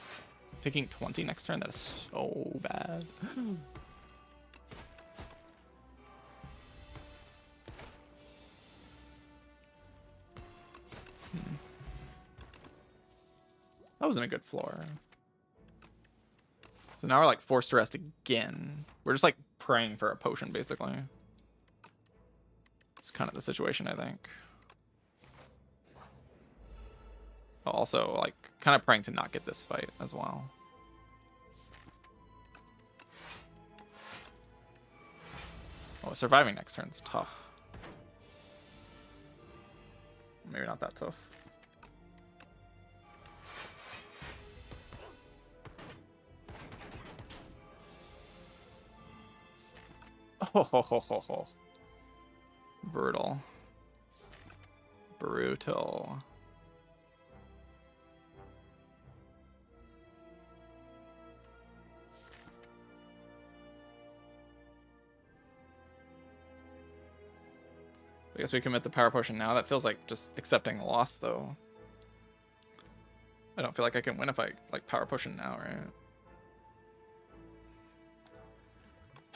Taking 20 next turn? That is so bad. That wasn't a good floor. So now we're like forced to rest again. We're just like praying for a potion, basically. It's kind of the situation, I think. Also, like, kind of praying to not get this fight as well. Oh, surviving next turn's tough. Maybe not that tough. Oh, brutal. Brutal. I guess we commit the power potion now. That feels like just accepting a loss, though. I don't feel like I can win if I like power potion now, right?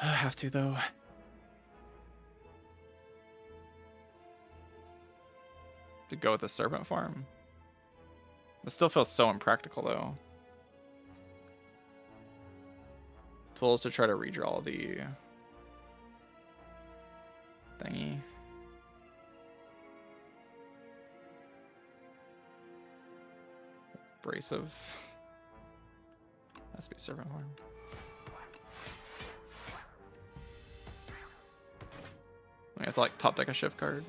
I have to, though. To go with the serpent form. This still feels so impractical, though. Tools to try to redraw the thingy. Abrasive. Has to be servant form. I have to like top deck a shift card.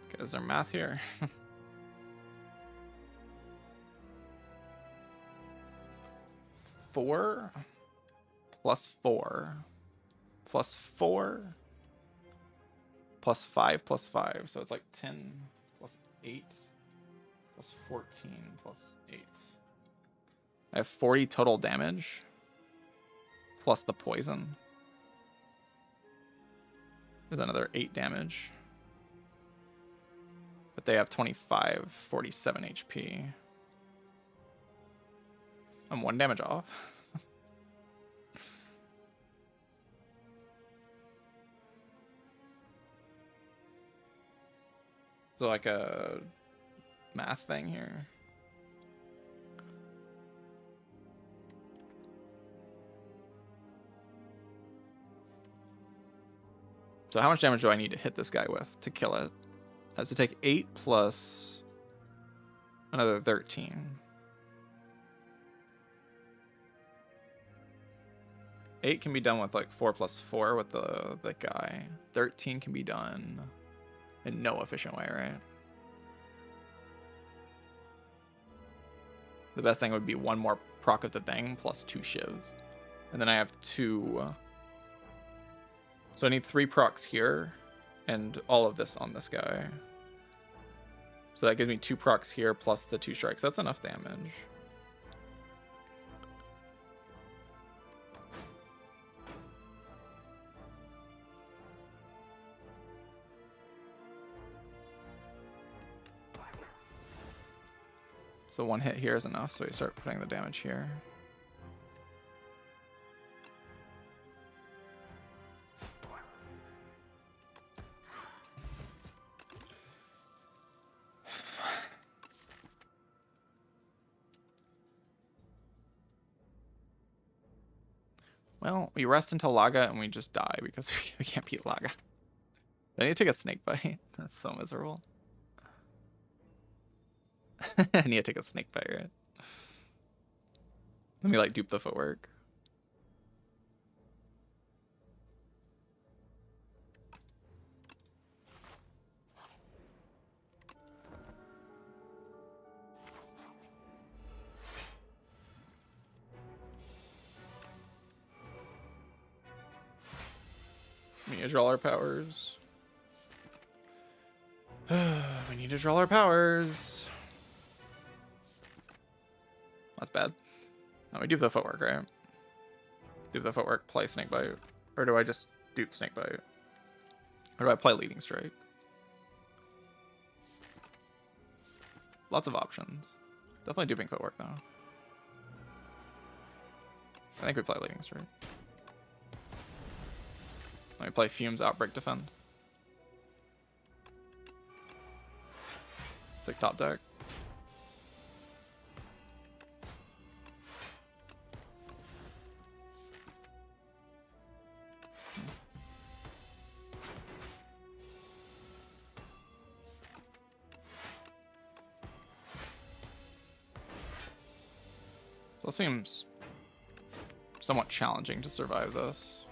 Okay, is there math here? 4 plus 4 plus 4 plus 5 plus 5. So it's like 10 plus 8 plus 14 plus 8. I have 40 total damage plus the poison. There's another 8 damage. But they have 25, 47 HP. I'm 1 damage off. So like a math thing here. So how much damage do I need to hit this guy with to kill it? Has to take 8 plus another 13. 8 can be done with like 4 plus 4 with the guy. 13 can be done in no efficient way, right? The best thing would be 1 more proc of the thing plus 2 shivs. And then I have 2. So I need 3 procs here and all of this on this guy. So that gives me 2 procs here plus the 2 strikes. That's enough damage. So 1 hit here is enough, so we start putting the damage here. Well, we rest until Laga and we just die because we can't beat Laga. I need to take a snake bite. That's so miserable. I need to take a snake bite, right? Let me like dupe the footwork. We need to draw our powers. We need to draw our powers. That's bad. No, we dupe the footwork, right? Dupe the footwork, play snakebite. Or do I just dupe snakebite? Or do I play leading strike? Lots of options. Definitely duping footwork though. I think we play leading strike. Let me play Fumes, Outbreak, Defend. Sick top deck. So it seems somewhat challenging to survive this.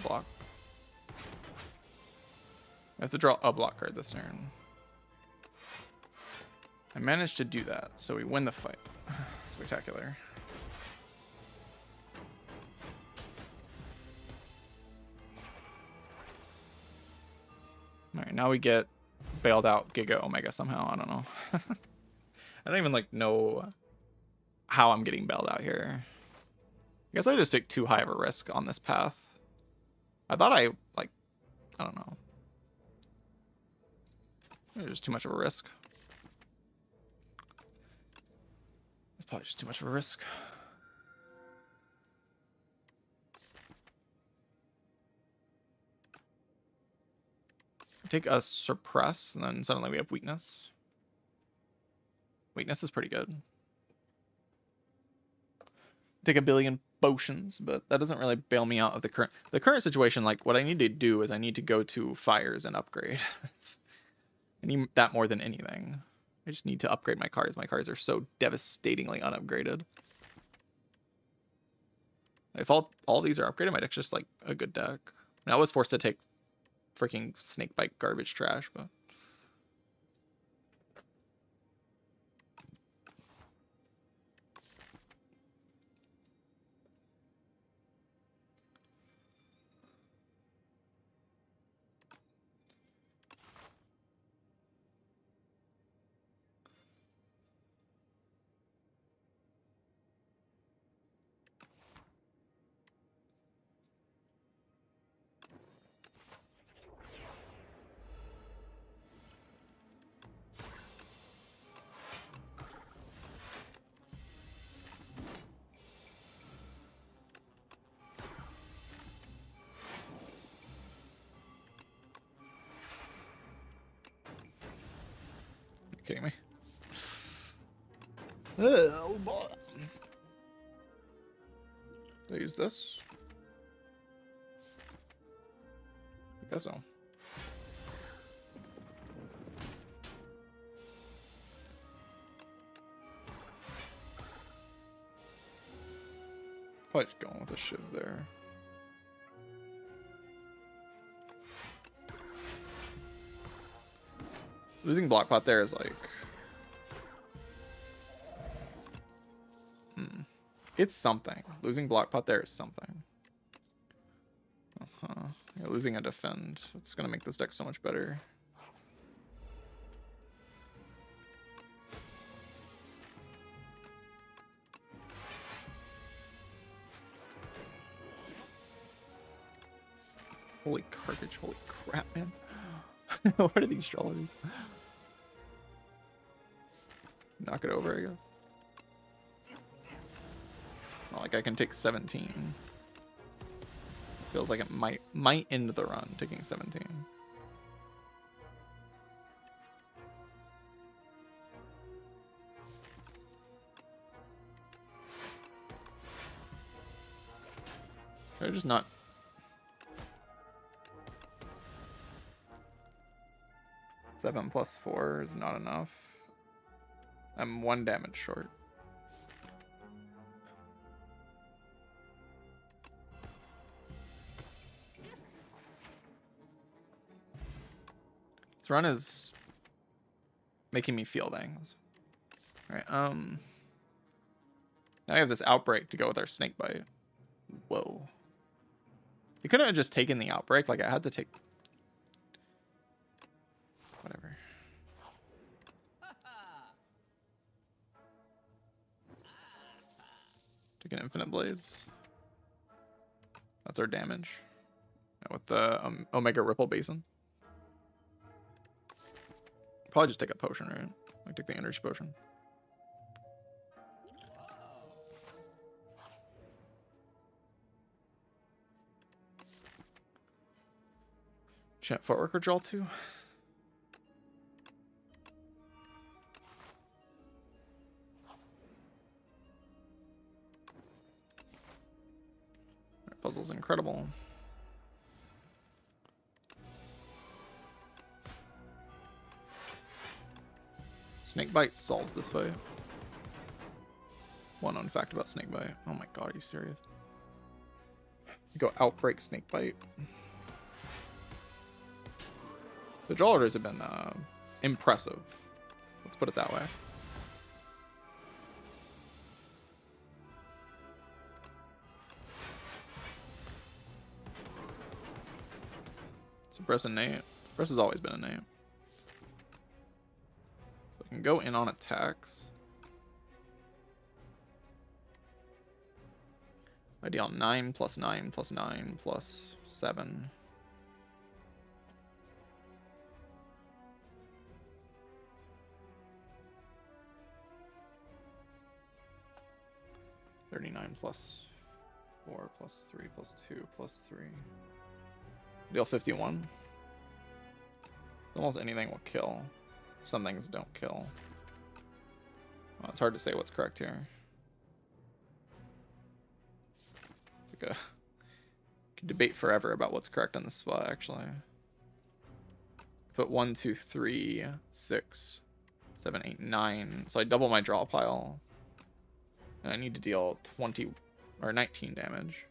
Block. I have to draw a block card this turn. I managed to do that, so we win the fight. Spectacular. Alright, now we get bailed out Giga Omega somehow. I don't know. I don't even like know how I'm getting bailed out here. I guess I just take too high of a risk on this path. I thought I don't know. Maybe just too much of a risk. It's probably just too much of a risk. Take a suppress, and then suddenly we have weakness. Weakness is pretty good. Take a billion potions, but that doesn't really bail me out of the current situation. Like, what I need to do is I need to go to fires and upgrade. I need that more than anything. I just need to upgrade my cards. My cards are so devastatingly unupgraded. If all these are upgraded, my deck's just like a good deck. I was forced to take freaking Snakebite garbage trash, but kidding me? Oh boy. Do I use this? I guess so. Probably just going with the shivs there. Losing block pot there is like... It's something. Losing block pot there is something. Yeah, losing a defend. It's gonna make this deck so much better. Holy cartridge, holy crap, man. What are these strategies? Knock it over, I guess. Not like I can take 17. Feels like it might end the run taking 17. Should I just not... Seven plus 4 is not enough. I'm 1 damage short. This run is making me feel things. Alright, now we have this Outbreak to go with our Snakebite. Whoa. You couldn't have just taken the Outbreak, like I had to take... Whatever. Taking Infinite Blades. That's our damage. With the Omega Ripple Basin. Probably just take a potion, right? Like take the energy potion. Chant Footwork or draw 2. Puzzle's incredible. Snakebite solves this fight. One known fact about Snakebite. Oh my god, are you serious? You go Outbreak Snakebite. The draw orders have been impressive. Let's put it that way. Suppress a name. Suppress has always been a name. So I can go in on attacks. I deal 9 plus 9 plus 9 plus 7. $39 plus 4 plus 3 plus 2 plus 3. Deal 51. Almost anything will kill. Some things don't kill. Well, it's hard to say what's correct here. It's like a could debate forever about what's correct on this spot, actually. Put 1, 2, 3, 6, 7, 8, 9. So I double my draw pile. And I need to deal 20 or 19 damage.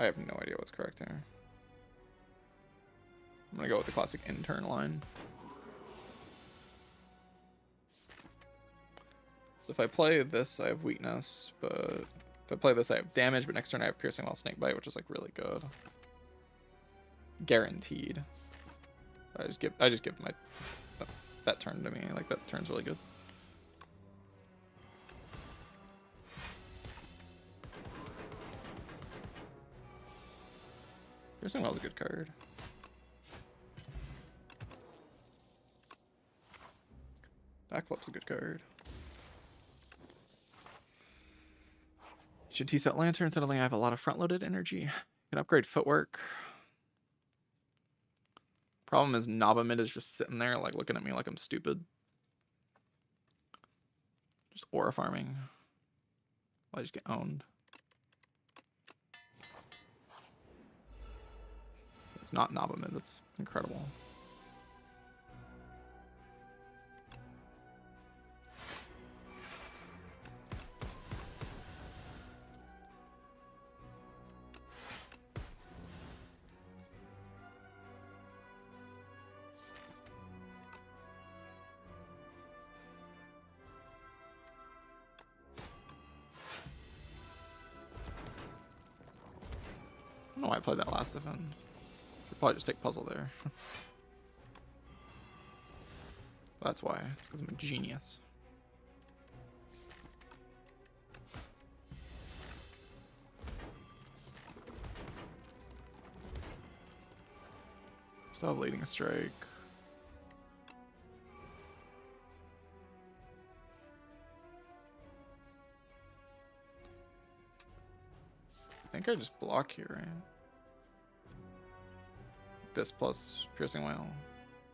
I have no idea what's correct here. I'm gonna go with the classic intern line. So if I play this, I have weakness, but if I play this, I have damage, but next turn I have piercing while snakebite, which is like really good. Guaranteed. I just give my that turn to me. Like that turn's really good. Piercing Well's a good card. Backflip's a good card. Should T-set Lantern. Suddenly I have a lot of front-loaded energy. Can upgrade footwork. Problem is Nabamid is just sitting there like looking at me like I'm stupid. Just aura farming. I just get owned. It's not Nabamid, that's incredible. I don't know why I played that last defend. Should probably just take puzzle there. That's why. It's because I'm a genius. Still have leading a strike. I think I just block here, right? This plus piercing whale.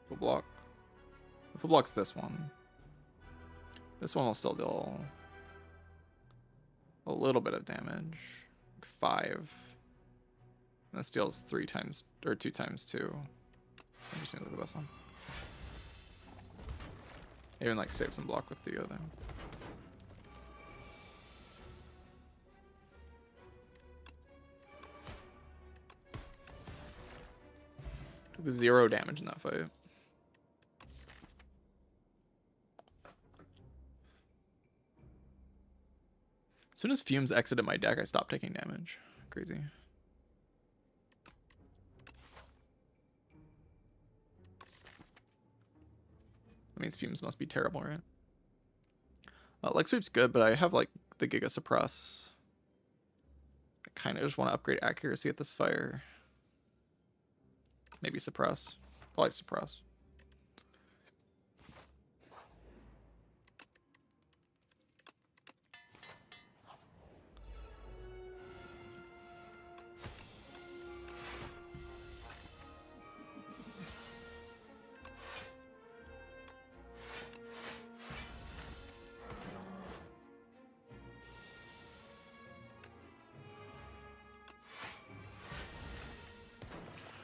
Full block. Full block's this one. This one will still deal a little bit of damage. 5. And this deals 3 times or 2 times 2. I'm just gonna do the best one. Even like save some block with the other. Took 0 damage in that fight. As soon as Fumes exited my deck, I stopped taking damage. Crazy. That means Fumes must be terrible, right? Leg Sweep's good, but I have like the Giga Suppress. I kind of just want to upgrade accuracy at this fire. Maybe Suppress. Probably Suppress.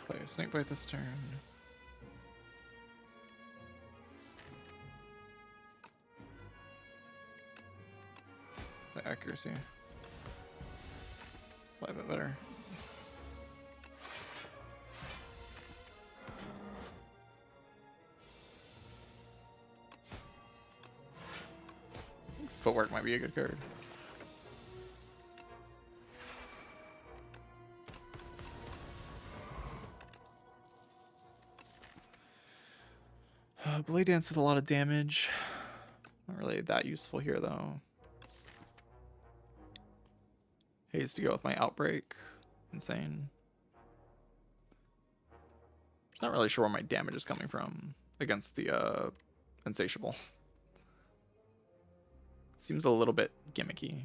Play a Snakebite this turn. Play accuracy. Play a bit better. Footwork might be a good card. Blade Dance is a lot of damage. Not really that useful here, though. Haze to go with my Outbreak. Insane. Not really sure where my damage is coming from against the Insatiable. Seems a little bit gimmicky.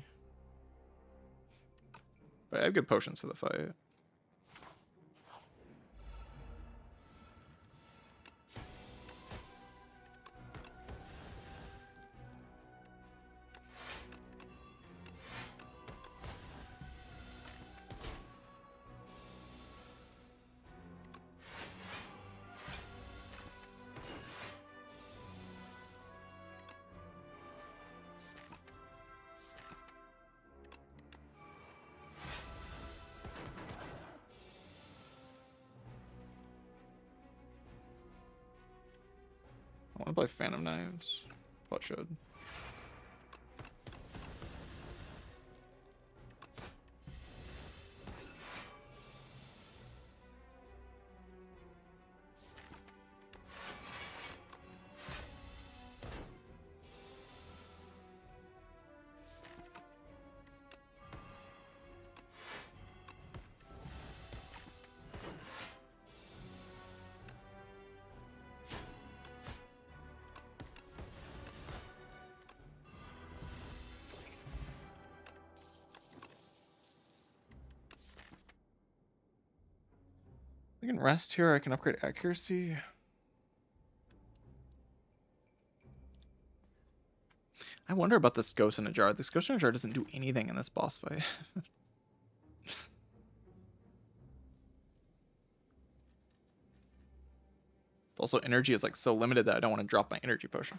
But I have good potions for the fight. play Phantom Knives. What should? I can rest here. I can upgrade accuracy. I wonder about this Ghost in a Jar. This Ghost in a Jar doesn't do anything in this boss fight. Also, energy is like so limited that I don't want to drop my energy potion.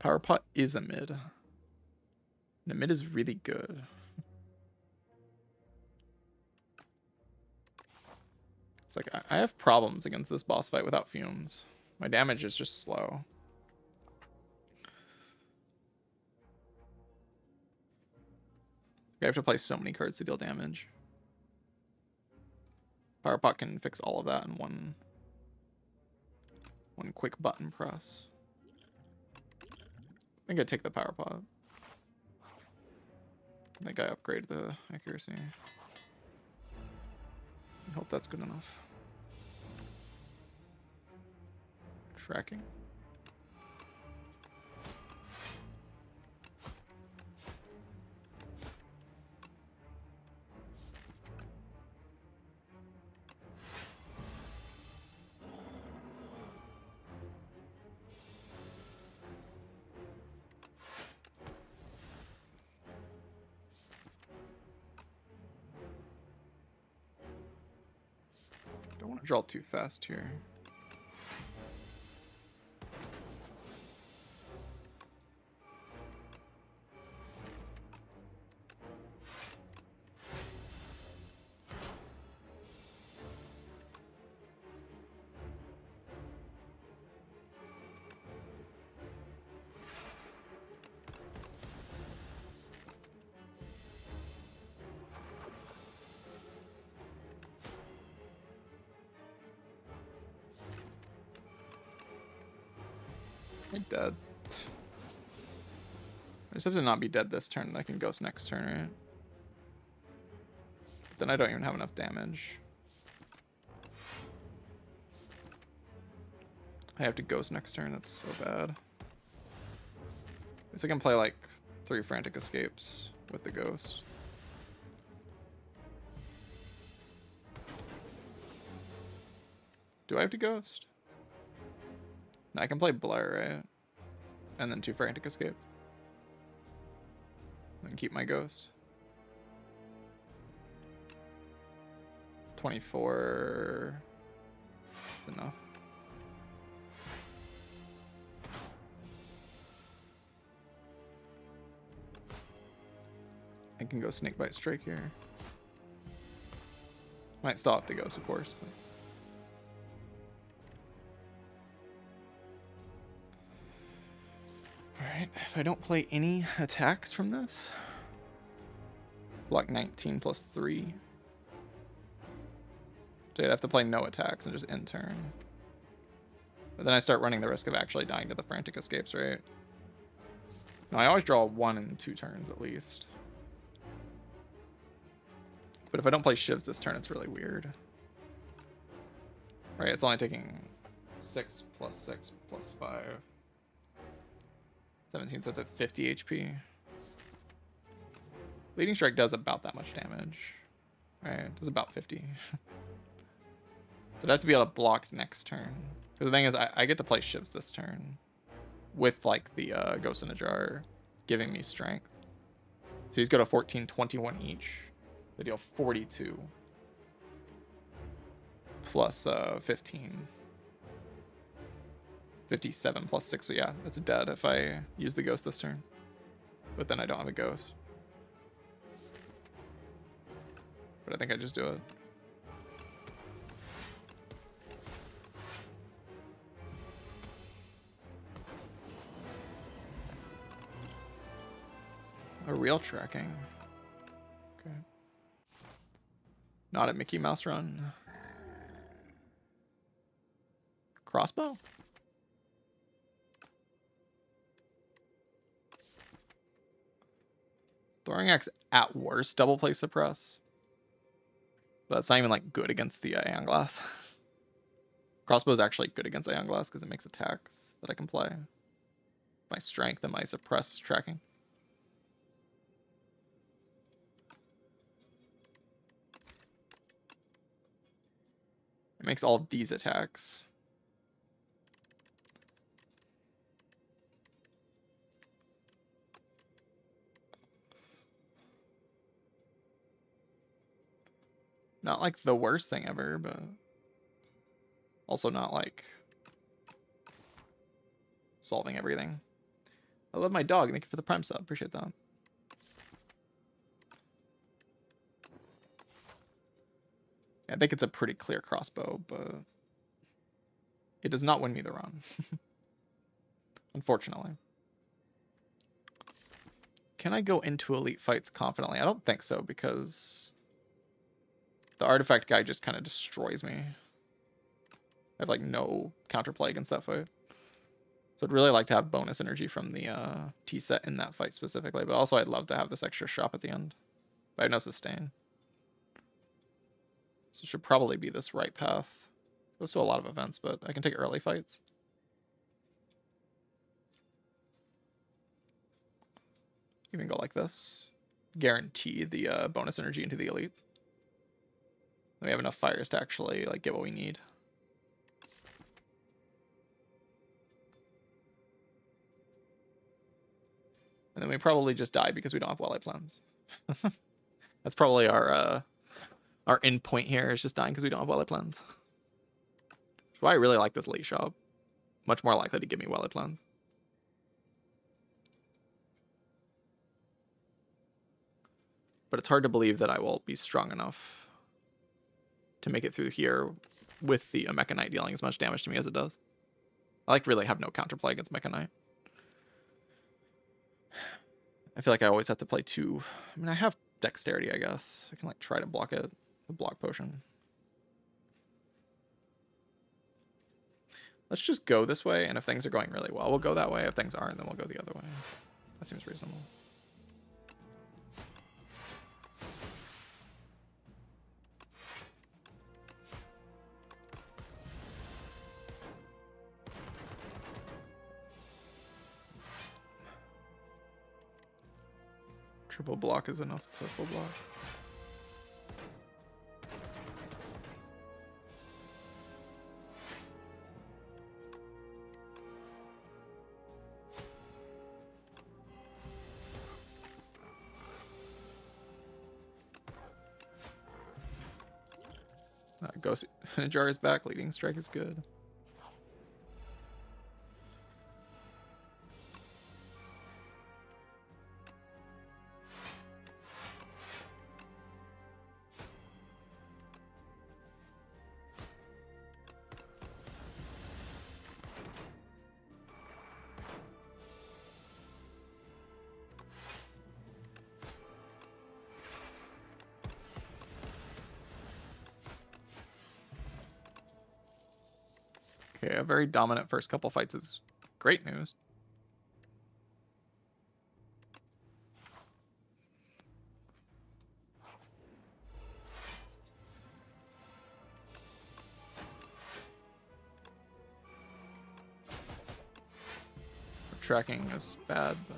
Power Pot is a mid. And a mid is really good. It's like I have problems against this boss fight without fumes. My damage is just slow. I have to play so many cards to deal damage. Power Pot can fix all of that in one quick button press. I think I'd take the Power Pot. I think I upgraded the accuracy. I hope that's good enough. Tracking. Don't want to draw too fast here. I'm dead. I just have to not be dead this turn, and I can Ghost next turn, right? But then I don't even have enough damage. I have to Ghost next turn, that's so bad. At least I can play like 3 Frantic Escapes with the Ghost. Do I have to Ghost? No, I can play Blur, right? And then 2 Frantic Escape. And keep my Ghost. 24 is enough. I can go Snakebite Strike here. Might still have to Ghost, of course, but... Alright, if I don't play any attacks from this, block 19 plus 3. So I'd have to play no attacks and just end turn. But then I start running the risk of actually dying to the Frantic Escapes, right? No, I always draw 1 in 2 turns at least. But if I don't play Shivs this turn, it's really weird. Right, it's only taking 6 plus 6 plus 5. 17, so it's at 50 HP. Leading Strike does about that much damage. Right, it does about 50. So I'd have to be able to block next turn. Because the thing is, I get to play Shivs this turn. With, like, the Ghost in a Jar giving me strength. So he's got a 14, 21 each. They deal 42. Plus 15. 57 plus 6, so yeah, it's dead if I use the Ghost this turn. But then I don't have a Ghost. but I think I just do it. A real tracking. Okay. Not a Mickey Mouse run. Crossbow? Throwing axe at worst double play suppress. But that's not even like good against the Aeon Glass. Crossbow is actually good against Aeon Glass because it makes attacks that I can play. My strength and my suppress tracking. It makes all of these attacks. Not like the worst thing ever, but also not like solving everything. I love my dog. Thank you for the Prime sub. Appreciate that. I think it's a pretty clear crossbow, but it does not win me the run. Unfortunately. Can I go into elite fights confidently? I don't think so, because the artifact guy just kind of destroys me. I have like no counterplay against that fight. So I'd really like to have bonus energy from the T set in that fight specifically, but also I'd love to have this extra shop at the end. But I have no sustain. So it should probably be this right path. Goes to a lot of events, but I can take early fights. Even go like this. Guarantee the bonus energy into the elites. We have enough fires to actually like get what we need. And then we probably just die because we don't have wildlife plans. That's probably our end point here, is just dying because we don't have wildlife plans. That's why I really like this late shop. Much more likely to give me wildlife plans. But it's hard to believe that I will be strong enough to make it through here with the Mechanite dealing as much damage to me as it does. I like really have no counterplay against Mechanite. I feel like I always have to play two. I mean, I have dexterity, I guess. I can like try to block it. The block potion. Let's just go this way, and if things are going really well, we'll go that way. If things aren't, then we'll go the other way. That seems reasonable. Triple block is enough to full block. Ghost Jar is back. Leading strike is good. Okay, a very dominant first couple fights is great news. Tracking is bad, but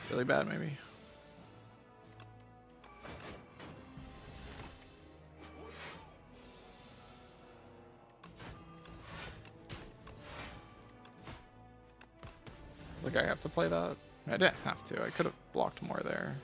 really bad maybe. Like I have to play that. I didn't have to. I could have blocked more there.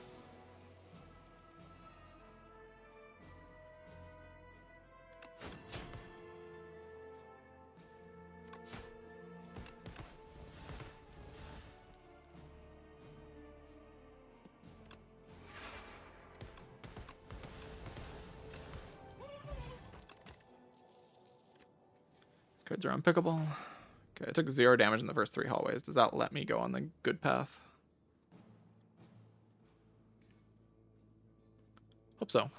Cards are unpickable. Okay, I took 0 damage in the first 3 hallways. Does that let me go on the good path? Hope so.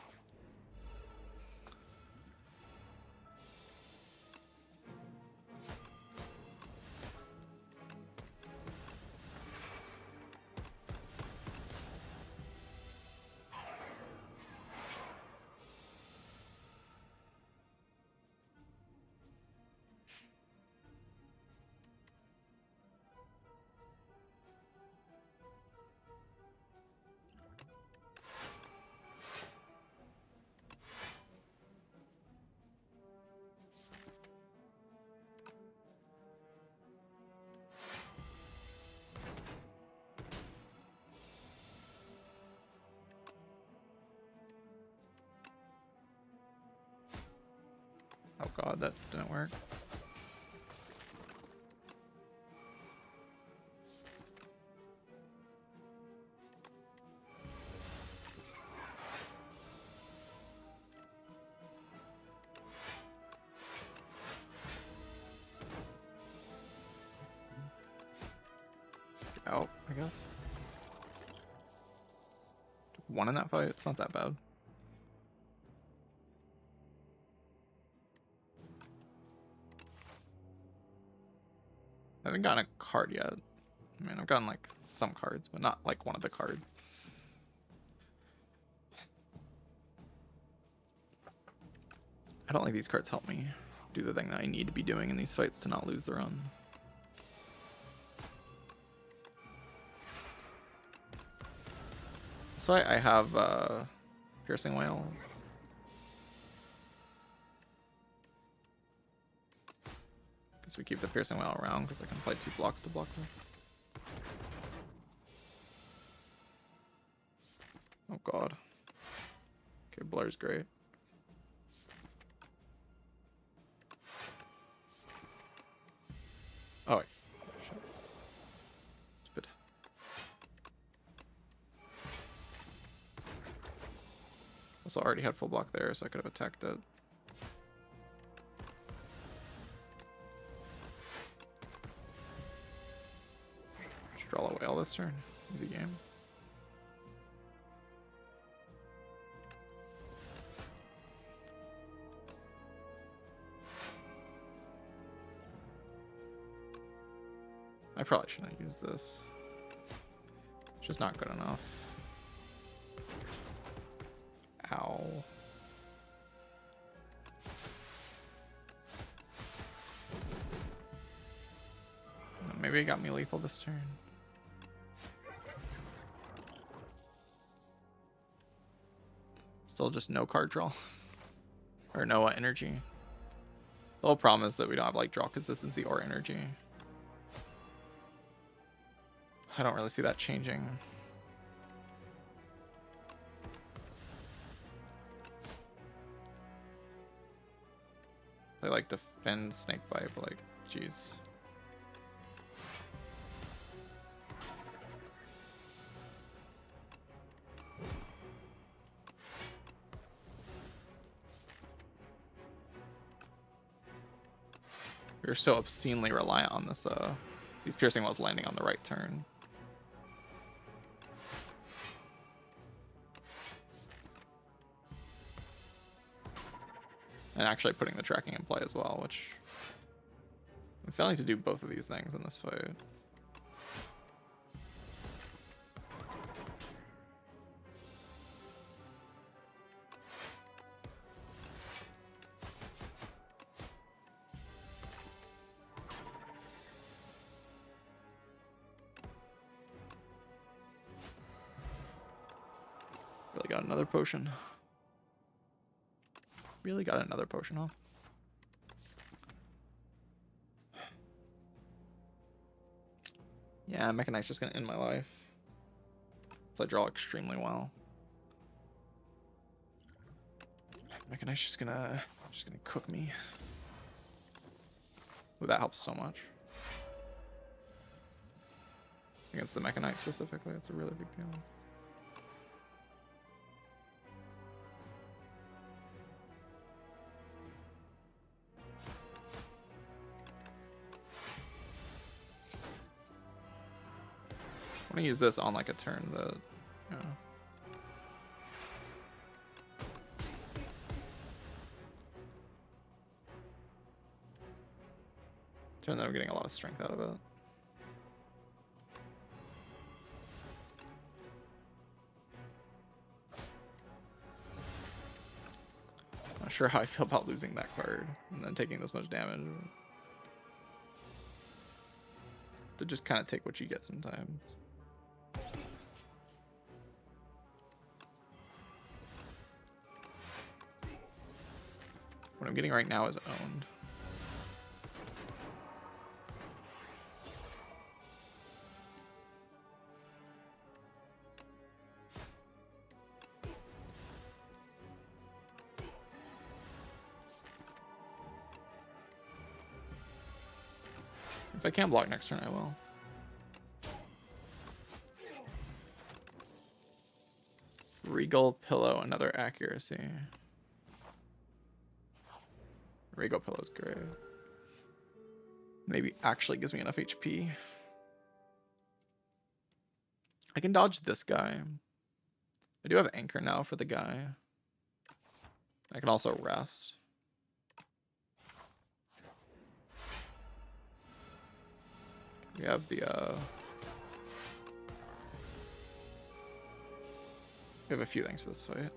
Oh god, that didn't work. Out, I guess. Took 1 in that fight, it's not that bad. I haven't gotten a card yet. I mean, I've gotten like some cards, but not like one of the cards. I don't think these cards help me do the thing that I need to be doing in these fights to not lose the run. So I have Piercing Whales. Guess we keep the Piercing Whale around because I can play 2 blocks to block them. Oh god. Okay, Blur's great. Oh wait. Shit. Stupid. Also already had full block there, so I could have attacked it. Just draw a whale this turn. Easy game. I probably shouldn't use this. It's just not good enough. Ow. Maybe it got me lethal this turn. Still just no card draw. Or no energy. The whole problem is that we don't have like draw consistency or energy. I don't really see that changing. They like defend Snakebite, but like, jeez. We're so obscenely reliant on this, these Piercing Whales landing on the right turn. And actually putting the tracking in play as well, which I'm failing to do both of these things in this fight. Really got another potion. Really got another potion, huh? Yeah, Mechanite's just gonna end my life. So I draw extremely well. Mechanite's just gonna cook me. Ooh, that helps so much. Against the Mechanite specifically, it's a really big deal. I'm gonna use this on like a turn that, you know. Turn that I'm getting a lot of strength out of it. Not sure how I feel about losing that card and then taking this much damage. To just kind of take what you get sometimes. What I'm getting right now is owned. If I can't block next turn, I will. Regal Pillow, another accuracy. Regal Pillow's great. Maybe actually gives me enough HP. I can dodge this guy. I do have Anchor now for the guy. I can also rest. We have the we have a few things for this fight.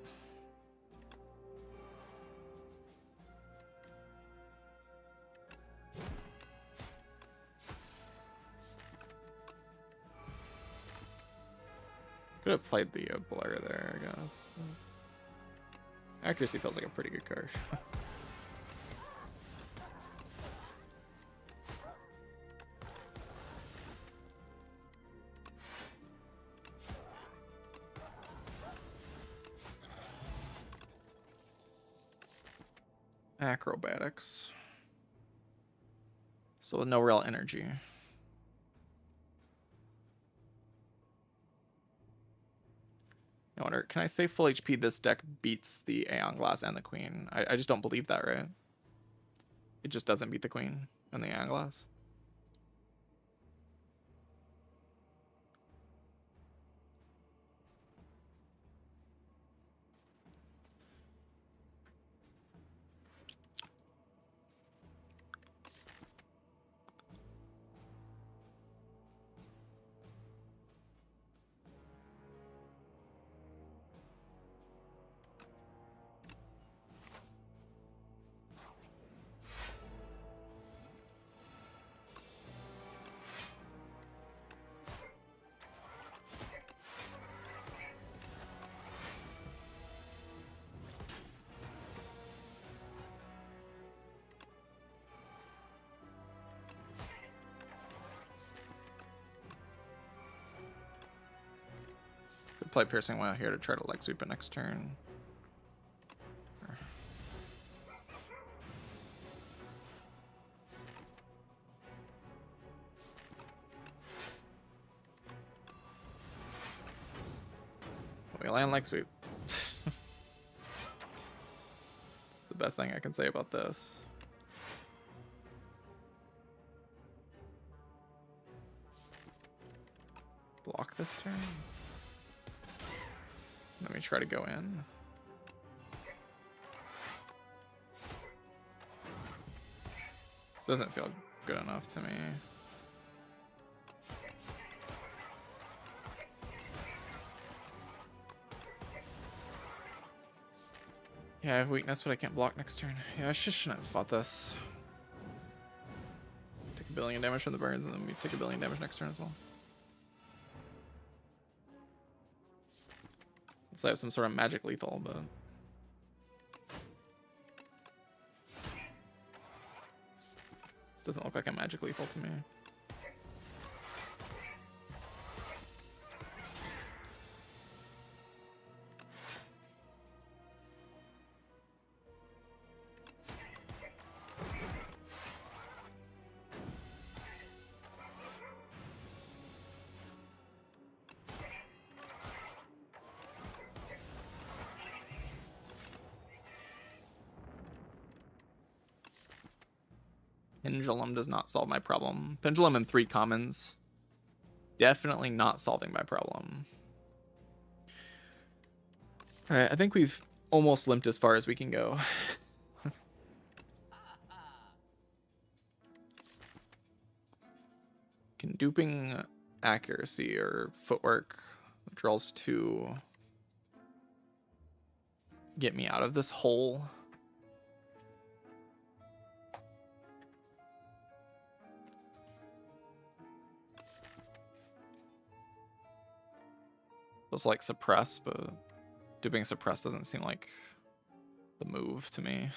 Could have played the Blur there, I guess. Accuracy feels like a pretty good card. Acrobatics. So no real energy. I wonder, can I say full HP this deck beats the Aeon Glass and the Queen? I just don't believe that, right? It just doesn't beat the Queen and the Aeon Glass. Play Piercing Wail here to try to leg sweep it next turn. We land leg sweep. It's the best thing I can say about this. Block this turn. Let me try to go in. This doesn't feel good enough to me. Yeah, I have weakness, but I can't block next turn. Yeah, I just shouldn't have fought this. Take 1 billion damage from the burns, and then we take 1 billion damage next turn as well. So I have some sort of magic lethal, but this doesn't look like a magic lethal to me. Pendulum does not solve my problem. Pendulum and 3 commons definitely not solving my problem. All right, I think we've almost limped as far as we can go. Can duping accuracy or footwork draws 2 get me out of this hole? Feels like suppress, but duping suppress doesn't seem like the move to me.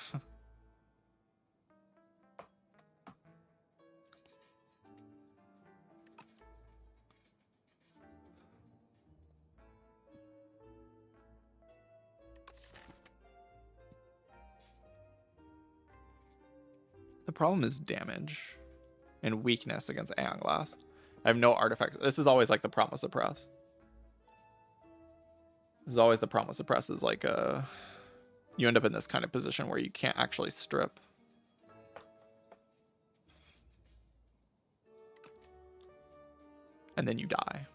The problem is damage and weakness against Aeon Glass. I have no artifact. This is always like the problem with suppress. This is always the problem with suppress is like you end up in this kind of position where you can't actually strip. And then you die.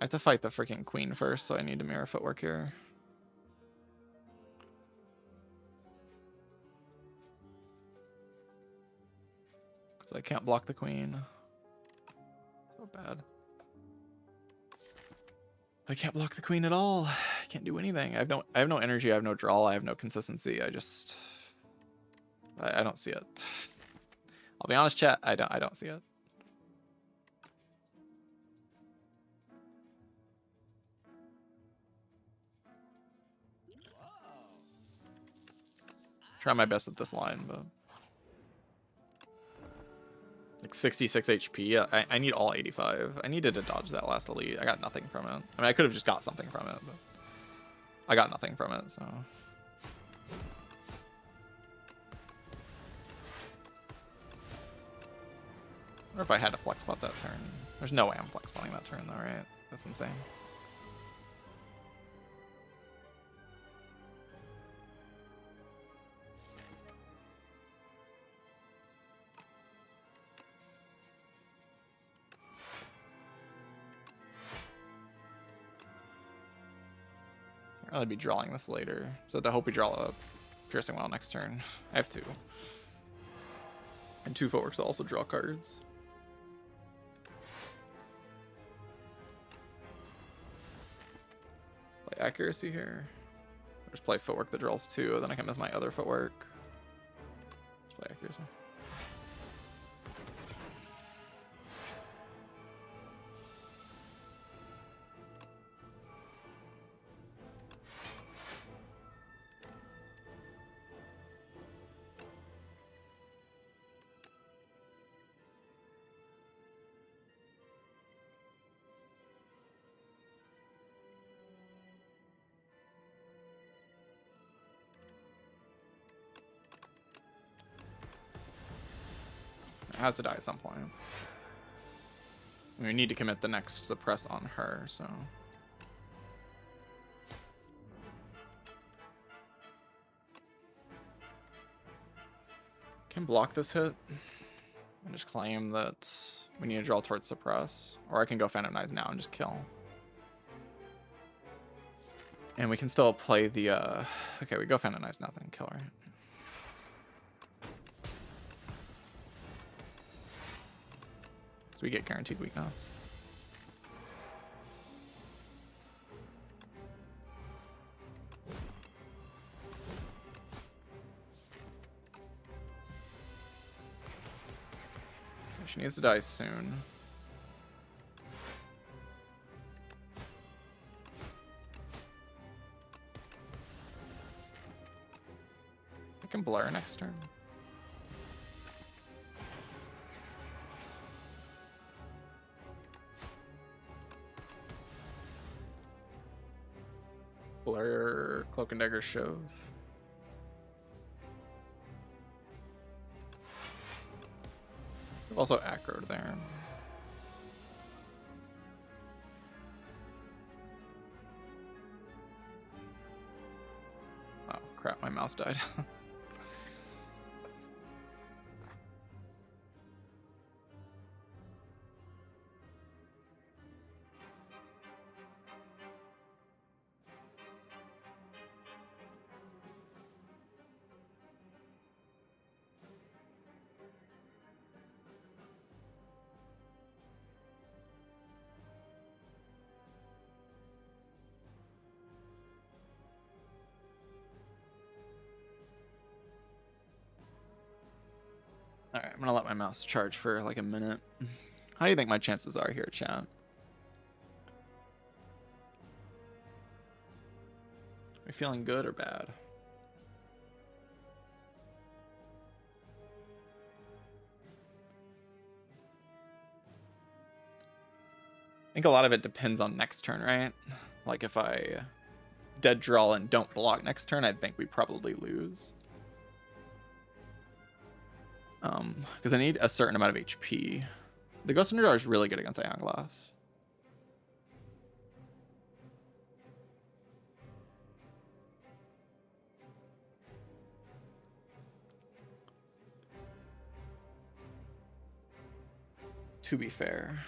I have to fight the freaking queen first, so I need to mirror footwork here. Because I can't block the queen. So bad. I can't block the queen at all. I can't do anything. I have no energy, I have no draw, I have no consistency. I don't see it. I'll be honest, chat, I don't see it. Try my best at this line, but like 66 HP. I need all 85. I needed to dodge that last elite. I got nothing from it. I mean, I could have just got something from it, but I got nothing from it, so. I wonder if I had to flex spot that turn. There's no way I'm flex spotting that turn though, right? That's insane. I'll really be drawing this later. So I hope we draw a Piercing Well next turn. I have 2. And 2 footworks will also draw cards. Play accuracy here. Or just play footwork that draws 2, then I can miss my other footwork. Just play accuracy. Has to die at some point. We need to commit the next suppress on her, so. Can block this hit and just claim that we need to draw towards suppress, or I can go Phantom Knives now and just kill. And we can still play the okay, we go Phantom Knives now, then kill, right? So we get guaranteed weakness. She needs to die soon. I can blur next turn. Blur, Cloak and Dagger Shove. Also aggro there. crap, my mouse died. Alright, I'm gonna let my mouse charge for like a minute. How do you think my chances are here, chat? Are we feeling good or bad? I think a lot of it depends on next turn, right? Like if I dead draw and don't block next turn, I think we probably lose. Because I need a certain amount of HP. The Ghost Underdog is really good against Ion Glass. To be fair.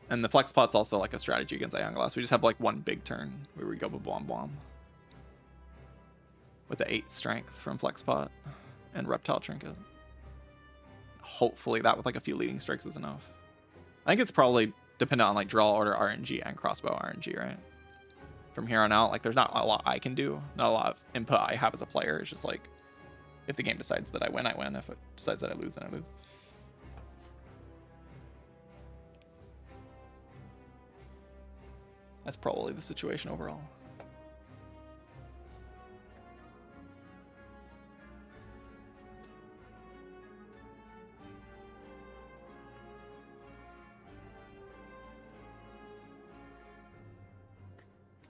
And the Flex Pot's also like a strategy against Ion Glass. We just have like one big turn where we go Boom Bomb. With the 8 strength from Flex Pot and Reptile Trinket. Hopefully that with like a few leading strikes is enough. I think it's probably dependent on like draw order RNG and crossbow RNG, right? From here on out, like there's not a lot I can do, not a lot of input I have as a player. It's just like if the game decides that I win, I win. If it decides that I lose, then I lose. That's probably the situation overall.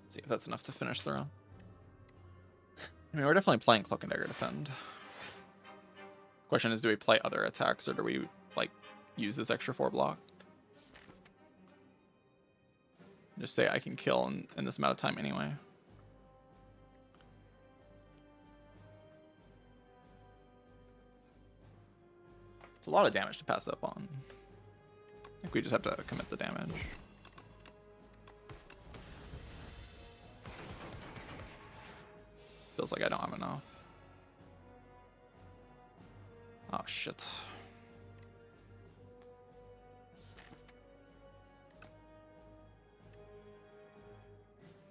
See if that's enough to finish the round. I mean, we're definitely playing Cloak and Dagger Defend. Question is, do we play other attacks or do we like use this extra 4 block? Just say I can kill in this amount of time anyway. It's a lot of damage to pass up on. I think we just have to commit the damage. Feels like I don't have enough. Oh shit.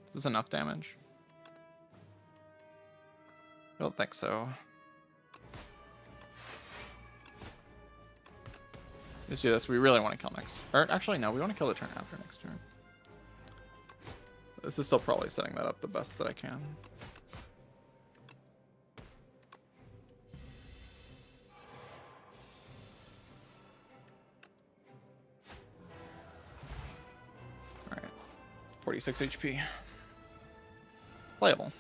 Is this enough damage? I don't think so. Let's do this. We really want to kill next. Or actually, no, we want to kill the turn after next turn. This is still probably setting that up the best that I can. Alright. 46 HP. Playable.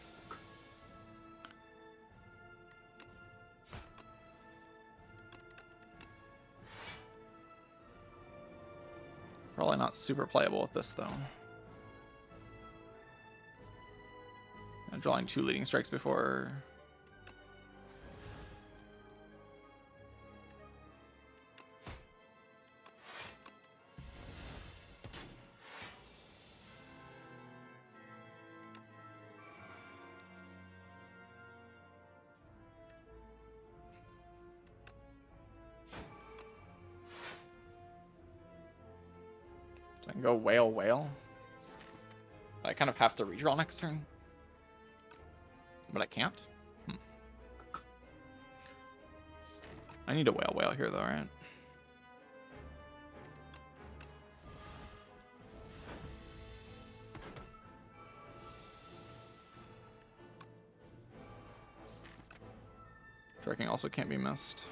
Probably not super playable with this, though. I'm drawing 2 leading strikes before. So I can go whale, whale. I kind of have to redraw next turn. But I can't? I need a whale, whale here though, right? Tracking also can't be missed.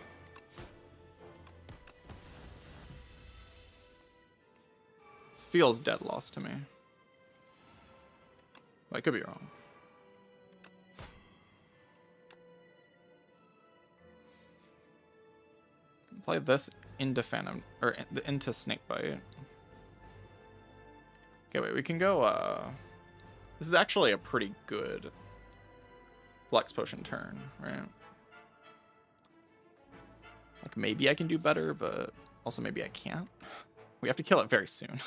This feels dead loss to me. But I could be wrong. Play this into Phantom, or into Snakebite. Okay, wait, we can go, this is actually a pretty good Flex potion turn, right? Like maybe I can do better, but also maybe I can't. We have to kill it very soon.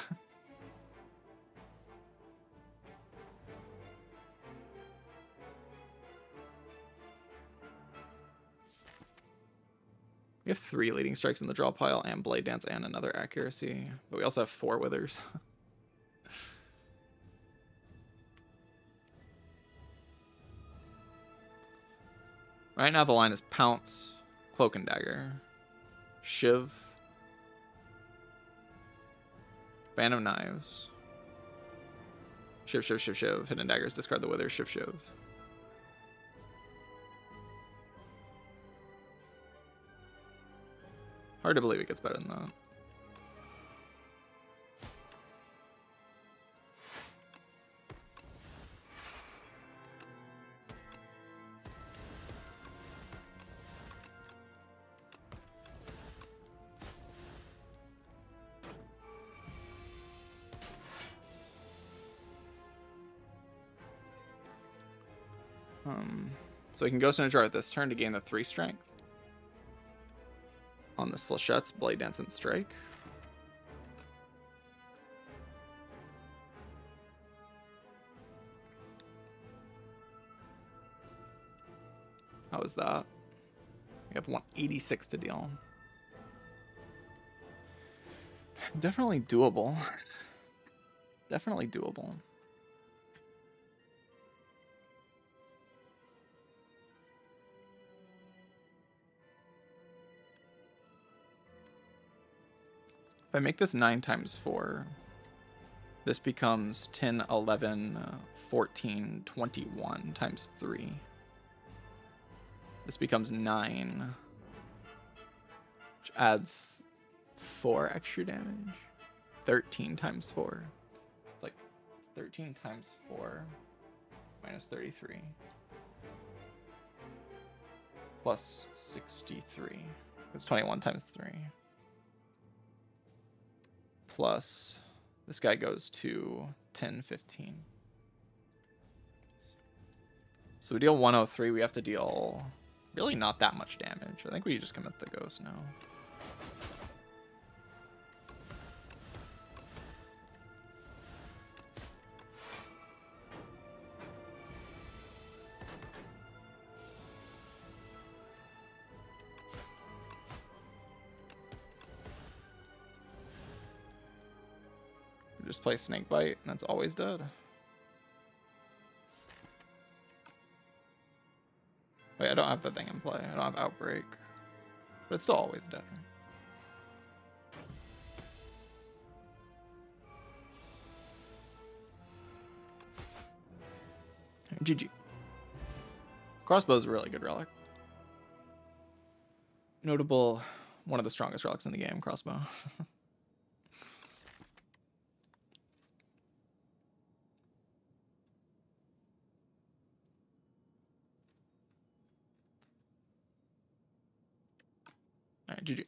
We have 3 leading strikes in the draw pile and Blade Dance and another accuracy, but we also have 4 withers. Right now the line is Pounce, Cloak and Dagger, Shiv, Phantom Knives, Shiv, Shiv, Shiv, Shiv, Hidden Daggers, discard the wither, Shiv, Shiv. Hard to believe it gets better than that. So we can Ghost in a Jar at this turn to gain the 3 strength. On this Flechette's Blade Dance and Strike. How is that? We have 186 to deal. Definitely doable. Definitely doable. If I make this 9 times 4, this becomes 10, 11, 14, 21 times 3. This becomes 9, which adds 4 extra damage. 13 times 4. It's like 13 times 4 minus 33 plus 63. It's 21 times 3. Plus, this guy goes to 10, 15. So we deal 103. We have to deal really not that much damage. I think we just commit the ghost now. Just play Snakebite, and it's always dead. Wait, I don't have the thing in play. I don't have Outbreak. But it's still always dead. GG. Crossbow is a really good relic. Notable, one of the strongest relics in the game, crossbow. Alright, GG.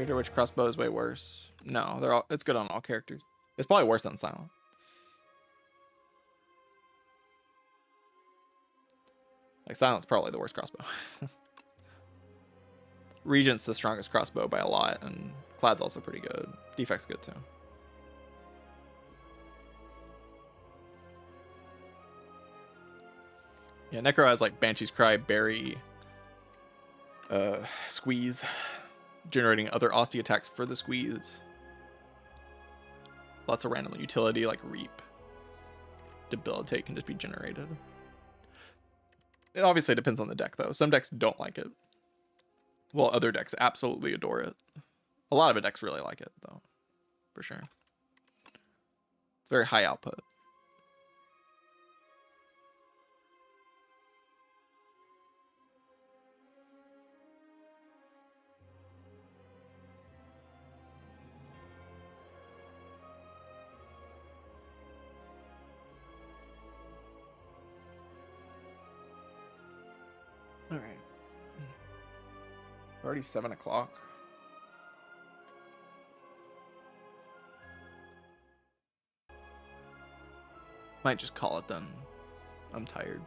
Which crossbow is way worse? No, they're all. It's good on all characters. It's probably worse than Silent. Like Silent's probably the worst crossbow. Regent's the strongest crossbow by a lot, and Clad's also pretty good. Defect's good too. Yeah, Necro has like Banshee's Cry, Berry, Squeeze, generating other Austie attacks for the Squeeze. Lots of random utility like Reap. Debilitate can just be generated. It obviously depends on the deck though. Some decks don't like it, while other decks absolutely adore it. A lot of decks really like it though, for sure. It's very high output. Already 7 o'clock. Might just call it then. I'm tired.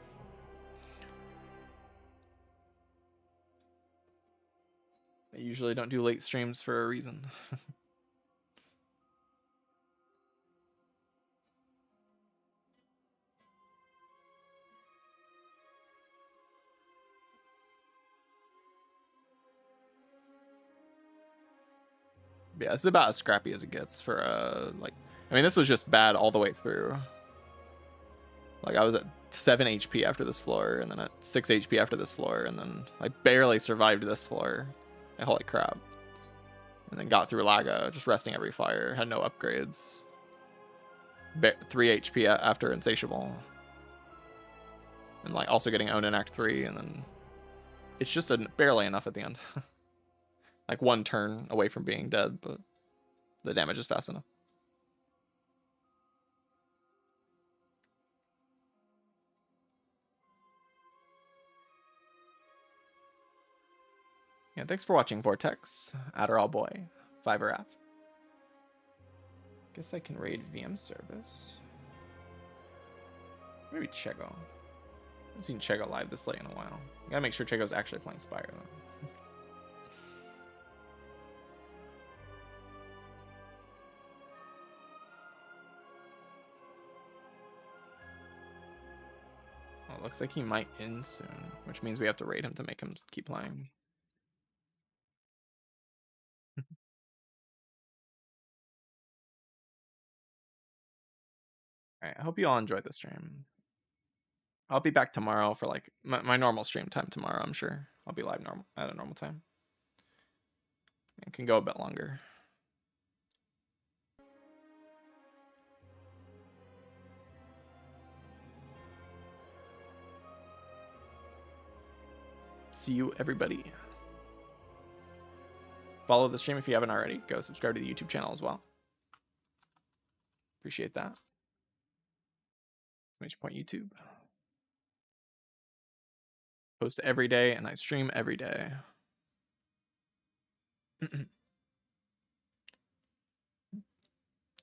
I usually don't do late streams for a reason. Yeah, it's about as scrappy as it gets for like, I mean, this was just bad all the way through. Like, I was at 7 HP after this floor, and then at 6 HP after this floor, and then I barely survived this floor. Like, holy crap. And then got through Laga, just resting every fire, had no upgrades. 3 HP after Insatiable. And like also getting owned in Act 3, and then it's just barely enough at the end. Like 1 turn away from being dead, but the damage is fast enough. Yeah, thanks for watching, Vortex, Adderall Boy, Fiverr app. Guess I can raid VM service. Maybe Chego. I haven't seen Chego live this late in a while. Gotta make sure Chego's actually playing Spire though. Oh, looks like he might end soon, which means we have to raid him to make him keep playing. Alright, I hope you all enjoyed the stream. I'll be back tomorrow for like my normal stream time tomorrow, I'm sure. I'll be live at a normal time. It can go a bit longer. See you, everybody. Follow the stream if you haven't already. Go subscribe to the YouTube channel as well. Appreciate that. Exclamation point YouTube. Post every day and I stream every day.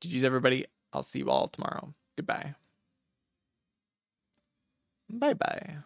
GG's, everybody. I'll see you all tomorrow. Goodbye. Bye-bye.